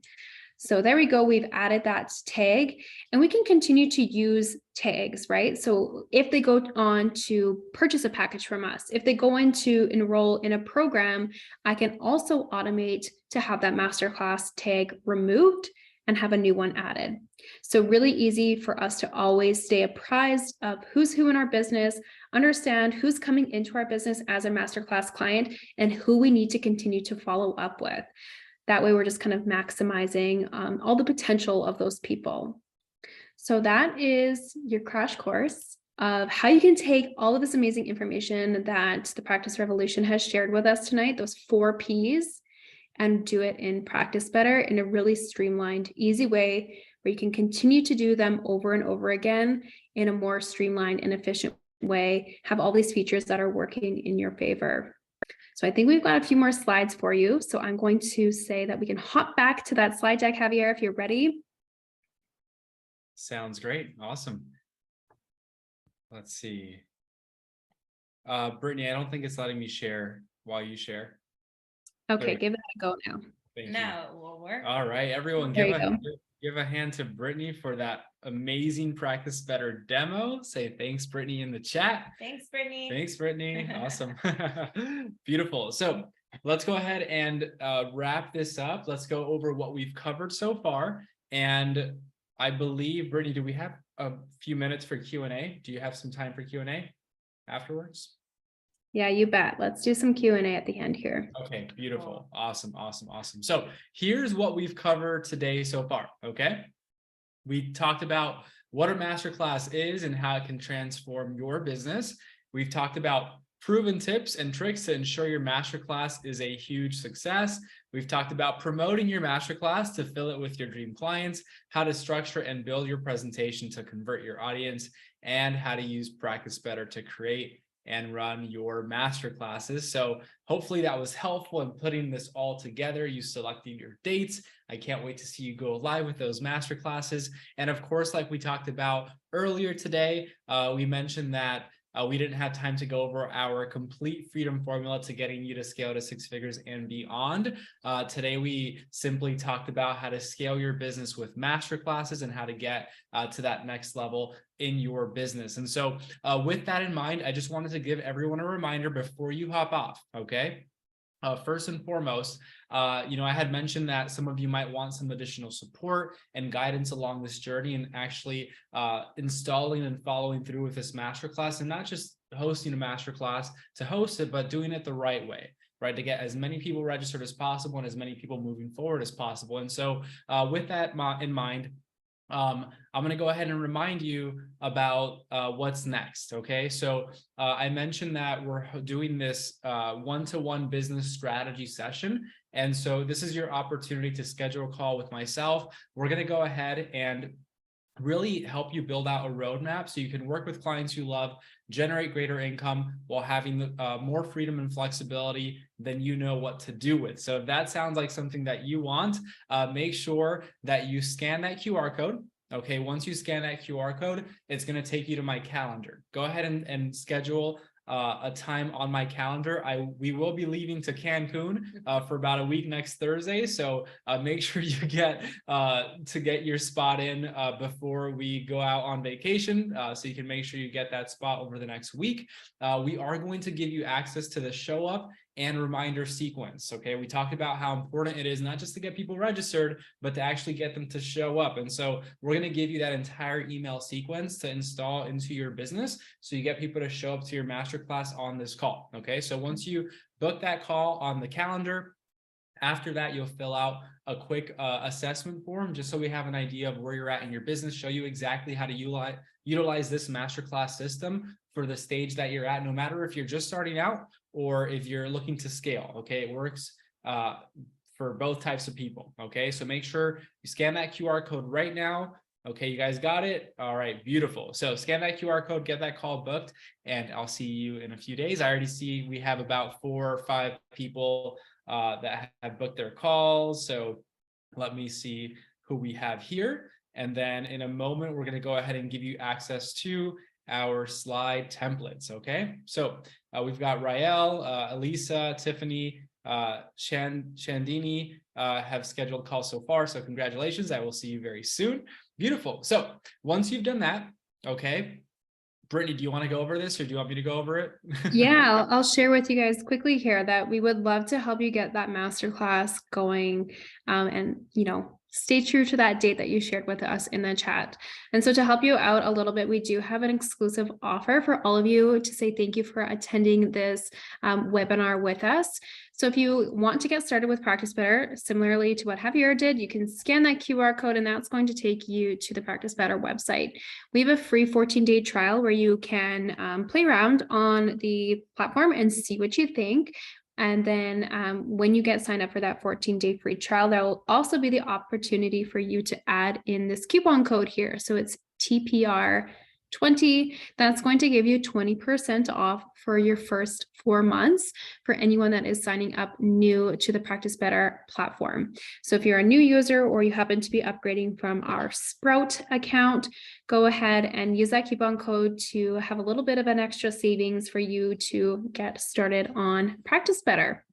So there we go. We've added that tag, and we can continue to use tags, right? So if they go on to purchase a package from us, if they go in to enroll in a program, I can also automate to have that masterclass tag removed and have a new one added. So really easy for us to always stay apprised of who's who in our business, understand who's coming into our business as a masterclass client, and who we need to continue to follow up with. That way we're just kind of maximizing all the potential of those people. So that is your crash course of how you can take all of this amazing information that the Practice Revolution has shared with us tonight, those 4 Ps, and do it in Practice Better in a really streamlined, easy way where you can continue to do them over and over again in a more streamlined and efficient way, have all these features that are working in your favor. So I think we've got a few more slides for you. So I'm going to say that we can hop back to that slide deck, Javier, if you're ready.
Sounds great. Awesome. Let's see. Brittany, I don't think it's letting me share while you share.
Okay, give it a go now.
Thank you.
Now it will work.
All right, everyone, give a hand to Brittany for that amazing Practice Better demo. Say thanks, Brittany, in the chat.
Thanks, Brittany.
Thanks, Brittany. Awesome. Beautiful. So let's go ahead and wrap this up. Let's go over what we've covered so far. And I believe, Brittany, do we have a few minutes for Q&A? Do you have some time for Q&A afterwards?
Yeah, you bet. Let's do some Q&A at the end here.
Okay, beautiful. Awesome, awesome, awesome. So here's what we've covered today so far, okay? We talked about what a masterclass is and how it can transform your business. We've talked about proven tips and tricks to ensure your masterclass is a huge success. We've talked about promoting your masterclass to fill it with your dream clients, how to structure and build your presentation to convert your audience, and how to use Practice Better to create and run your masterclasses. So hopefully that was helpful in putting this all together. You selected your dates. I can't wait to see you go live with those masterclasses. And of course, like we talked about earlier today, we mentioned that we didn't have time to go over our complete freedom formula to getting you to scale to 6 figures and beyond. Today, we simply talked about how to scale your business with masterclasses and how to get to that next level in your business. And so with that in mind, I just wanted to give everyone a reminder before you hop off, okay? First and foremost, I had mentioned that some of you might want some additional support and guidance along this journey and actually installing and following through with this masterclass, and not just hosting a masterclass to host it, but doing it the right way, right? To get as many people registered as possible and as many people moving forward as possible. And so with that in mind, I'm going to go ahead and remind you about what's next. Okay, so I mentioned that we're doing this one-to-one business strategy session. And so this is your opportunity to schedule a call with myself. We're going to go ahead and really help you build out a roadmap so you can work with clients you love, generate greater income while having more freedom and flexibility than you know what to do with. So if that sounds like something that you want, make sure that you scan that QR code. Okay, once you scan that QR code, it's going to take you to my calendar. Go ahead and schedule a time on my calendar. We will be leaving to Cancun for about a week next Thursday, so make sure you get your spot in before we go out on vacation, so you can make sure you get that spot over the next week. We are going to give you access to the show up and reminder sequence. Okay, we talked about how important it is not just to get people registered, but to actually get them to show up. And so we're going to give you that entire email sequence to install into your business so you get people to show up to your masterclass on this call. Okay, so once you book that call on the calendar, after that, you'll fill out a quick assessment form just so we have an idea of where you're at in your business, show you exactly how to utilize this masterclass system for the stage that you're at, no matter if you're just starting out or if you're looking to scale. Okay, it works for both types of people. Okay, so make sure you scan that QR code right now. Okay, you guys got it? All right, beautiful. So scan that QR code, get that call booked, and I'll see you in a few days. I already see we have about 4 or 5 people that have booked their calls. So let me see who we have here. And then in a moment, we're going to go ahead and give you access to our slide templates. Okay, so we've got Rael, Elisa, Tiffany, Chandini have scheduled calls so far. So congratulations. I will see you very soon. Beautiful. So once you've done that, okay, Brittany, do you want to go over this or do you want me to go over it?
Yeah, I'll share with you guys quickly here that we would love to help you get that masterclass going, and stay true to that date that you shared with us in the chat. And so to help you out a little bit, we do have an exclusive offer for all of you to say thank you for attending this webinar with us. So if you want to get started with Practice Better, similarly to what Javier did, you can scan that QR code and that's going to take you to the Practice Better website. We have a free 14-day trial where you can play around on the platform and see what you think. And then when you get signed up for that 14-day free trial, there will also be the opportunity for you to add in this coupon code here. So it's TPR20. That's going to give you 20% off for your first 4 months for anyone that is signing up new to the Practice Better platform. So if you're a new user or you happen to be upgrading from our Sprout account, go ahead and use that coupon code to have a little bit of an extra savings for you to get started on Practice Better.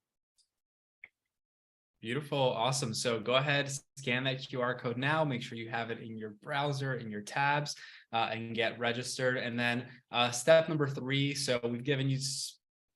Beautiful. Awesome. So go ahead, scan that QR code now, make sure you have it in your browser, in your tabs, and get registered. And then step number 3. So we've given you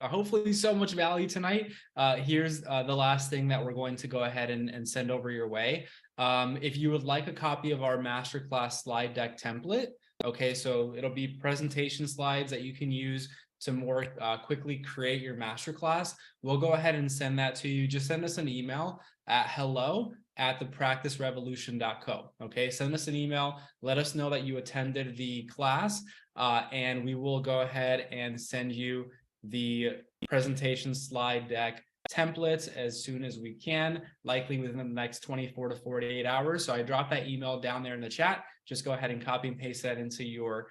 hopefully so much value tonight. Here's the last thing that we're going to go ahead and send over your way. If you would like a copy of our masterclass slide deck template, okay, so it'll be presentation slides that you can use to more quickly create your masterclass. We'll go ahead and send that to you. Just send us an email at hello@thepracticerevolution.co. Okay, send us an email. Let us know that you attended the class, and we will go ahead and send you the presentation slide deck templates as soon as we can, likely within the next 24 to 48 hours. So I dropped that email down there in the chat. Just go ahead and copy and paste that into your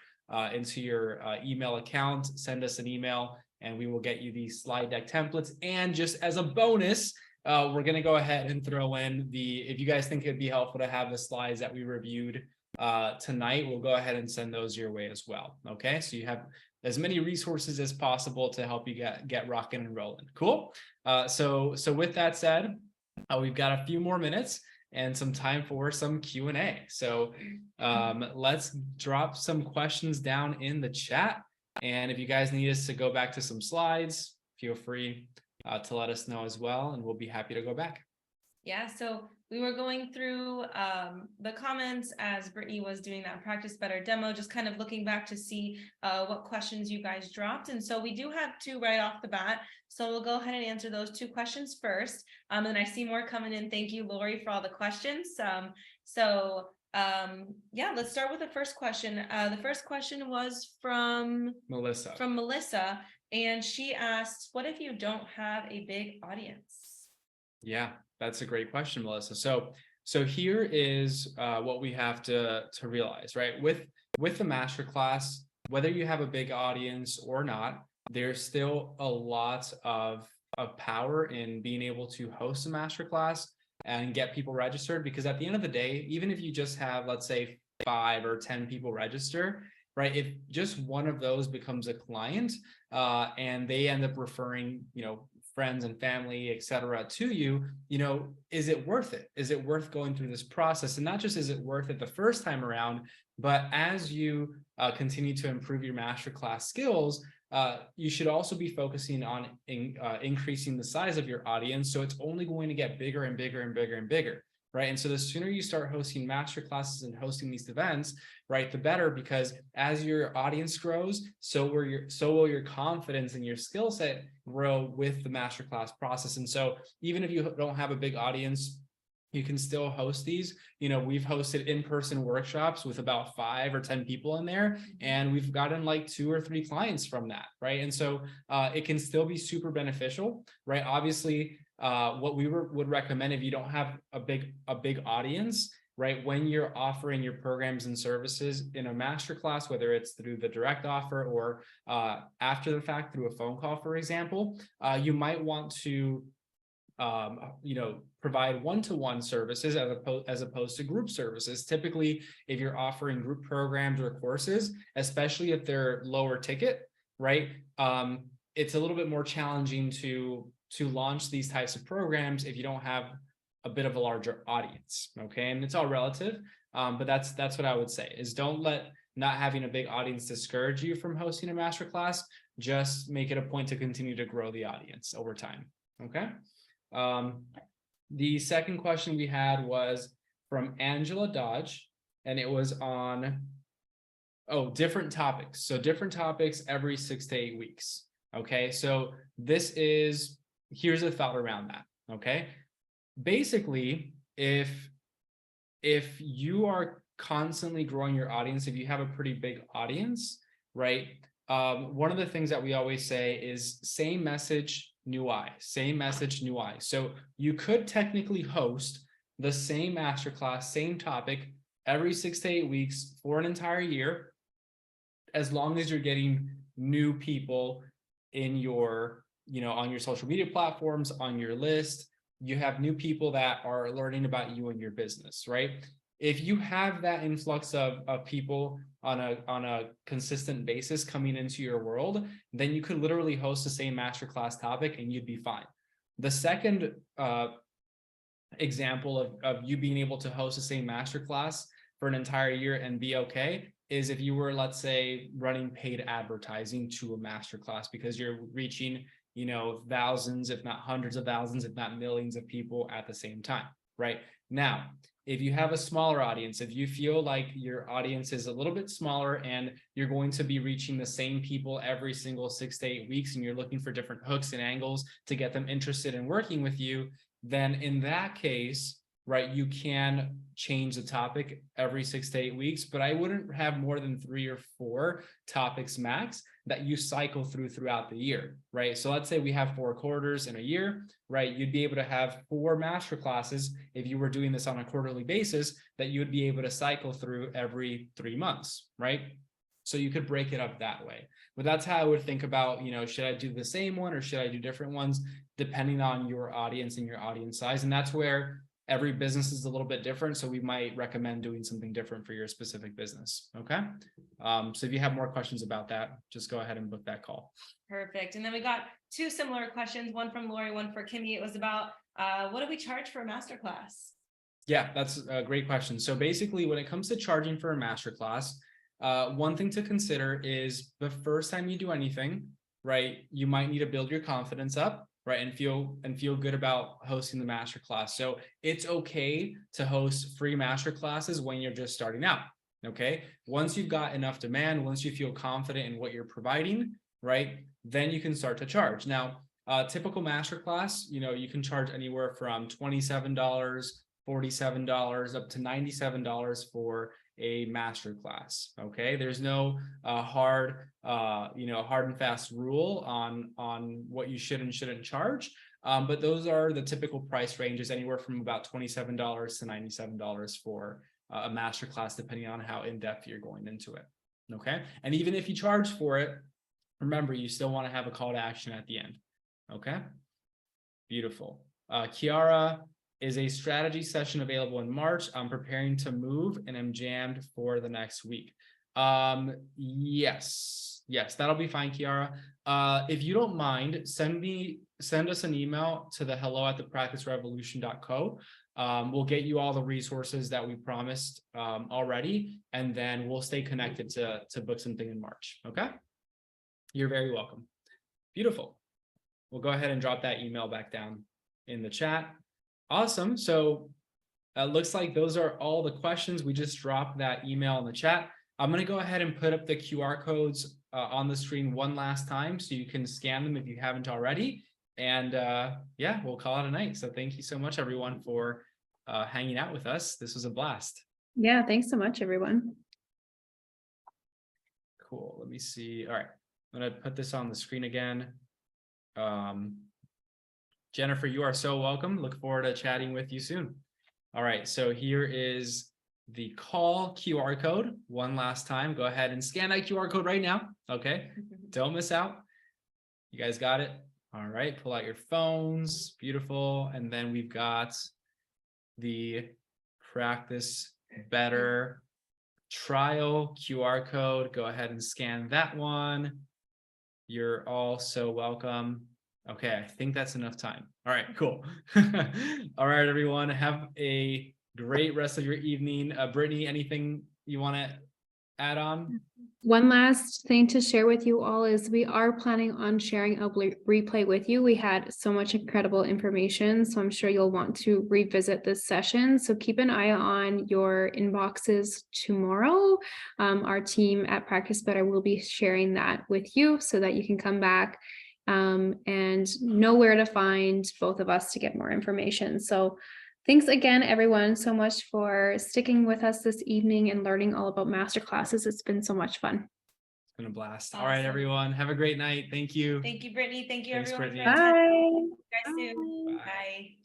into your email account. Send us an email and we will get you these slide deck templates. And just as a bonus, we're going to go ahead and throw in if you guys think it'd be helpful to have the slides that we reviewed tonight, we'll go ahead and send those your way as well. Okay, so you have as many resources as possible to help you get rocking and rolling. Cool. So with that said, we've got a few more minutes and some time for some Q&A. So let's drop some questions down in the chat. And if you guys need us to go back to some slides, feel free to let us know as well, and we'll be happy to go back.
Yeah, so we were going through the comments as Brittany was doing that Practice Better demo, just kind of looking back to see what questions you guys dropped. And so we do have two right off the bat. So we'll go ahead and answer those two questions first. And I see more coming in. Thank you, Lori, for all the questions. Yeah, let's start with the first question. The first question was from Melissa, and she asked, what if you don't have a big audience?
Yeah, that's a great question, Melissa. So here is what we have to realize, right? With the masterclass, whether you have a big audience or not, there's still a lot of power in being able to host a masterclass and get people registered. Because at the end of the day, even if you just have, let's say, 5 or 10 people register, right? If just one of those becomes a client and they end up referring, friends and family, et cetera, to you, is it worth it? Is it worth going through this process? And not just is it worth it the first time around, but as you continue to improve your masterclass skills, you should also be focusing on increasing the size of your audience. So it's only going to get bigger and bigger and bigger and bigger. Right. And so the sooner you start hosting masterclasses and hosting these events, right, the better, because as your audience grows, so will your confidence and your skill set grow with the masterclass process. And so even if you don't have a big audience, you can still host these. We've hosted in-person workshops with about 5 or 10 people in there, and we've gotten like 2 or 3 clients from that, right? And so it can still be super beneficial, right? Obviously, what we would recommend if you don't have a big audience, right, when you're offering your programs and services in a masterclass, whether it's through the direct offer or after the fact through a phone call, for example, you might want to provide one-to-one services as opposed to group services. Typically, if you're offering group programs or courses, especially if they're lower ticket, right, it's a little bit more challenging to launch these types of programs if you don't have a bit of a larger audience. Okay, and it's all relative, but that's what I would say is don't let not having a big audience discourage you from hosting a masterclass. Just make it a point to continue to grow the audience over time. Okay. The second question we had was from Angela Dodge, and it was on different topics. So different topics every 6 to 8 weeks. Okay, so here's a thought around that. Okay, basically, if you are constantly growing your audience, if you have a pretty big audience, right, one of the things that we always say is same message, new eye, same message, new eye. So you could technically host the same masterclass, same topic every 6 to 8 weeks for an entire year, as long as you're getting new people in your, on your social media platforms, on your list. You have new people that are learning about you and your business, right? If you have that influx of people on a consistent basis coming into your world, then you could literally host the same masterclass topic and you'd be fine. The second example of you being able to host the same masterclass for an entire year and be okay is if you were, let's say, running paid advertising to a masterclass because you're reaching, thousands, if not hundreds of thousands, if not millions of people at the same time, right? Now, if you have a smaller audience, if you feel like your audience is a little bit smaller and you're going to be reaching the same people every single 6 to 8 weeks and you're looking for different hooks and angles to get them interested in working with you, then in that case, right, you can change the topic every 6 to 8 weeks, but I wouldn't have more than 3 or 4 topics max that you cycle throughout the year, right? So let's say we have 4 quarters in a year, right? You'd be able to have 4 master classes if you were doing this on a quarterly basis that you would be able to cycle through every 3 months, right? So you could break it up that way. But that's how I would think about, should I do the same one or should I do different ones depending on your audience and your audience size? And that's where every business is a little bit different. So we might recommend doing something different for your specific business. Okay. So if you have more questions about that, just go ahead and book that call.
Perfect. And then we got two similar questions, one from Lori, one for Kimmy. It was about what do we charge for a masterclass?
Yeah, that's a great question. So basically, when it comes to charging for a masterclass, one thing to consider is the first time you do anything, right? You might need to build your confidence up, right? And feel good about hosting the masterclass. So it's okay to host free masterclasses when you're just starting out. Okay. Once you've got enough demand, once you feel confident in what you're providing, right? Then you can start to charge. Now, typical masterclass, you can charge anywhere from $27, $47 up to $97 for a masterclass. Okay, there's no hard and fast rule on what you should and shouldn't charge, but those are the typical price ranges, anywhere from about $27 to $97 for a masterclass, depending on how in-depth you're going into it. Okay, and even if you charge for it, remember, you still want to have a call to action at the end. Okay, beautiful. Kiara, is a strategy session available in March? I'm preparing to move and I'm jammed for the next week. Yes, that'll be fine, Kiara. If you don't mind, send us an email to the hello@thepracticerevolution.co. We'll get you all the resources that we promised already, and then we'll stay connected to book something in March. Okay, you're very welcome. Beautiful. We'll go ahead and drop that email back down in the chat. Awesome. So it looks like those are all the questions. We just dropped that email in the chat. I'm going to go ahead and put up the QR codes on the screen one last time so you can scan them if you haven't already. And yeah, we'll call it a night. So thank you so much, everyone, for hanging out with us. This was a blast.
Yeah, thanks so much, everyone.
Cool. Let me see. All right. I'm going to put this on the screen again. Jennifer, you are so welcome. Look forward to chatting with you soon. All right, so here is the call QR code one last time. Go ahead and scan that QR code right now. Okay, don't miss out. You guys got it? All right, pull out your phones. Beautiful. And then we've got the Practice Better trial QR code. Go ahead and scan that one. You're all so welcome. Okay, I think that's enough time. All right, cool. All right, everyone, have a great rest of your evening. Brittany, anything you want to add on?
One last thing to share with you all is we are planning on sharing a replay with you. We had so much incredible information, so I'm sure you'll want to revisit this session. So keep an eye on your inboxes tomorrow. Our team at Practice Better will be sharing that with you so that you can come back and know where to find both of us to get more information. So thanks again, everyone, so much for sticking with us this evening and learning all about masterclasses. It's been so much fun.
It's been a blast.
Awesome.
All right, everyone, have a great night. Thank you.
Thank you, Brittany. Thank you,
Thanks,
everyone.
Brittany.
For
Bye.
attending. See you guys soon.
Bye.
Bye.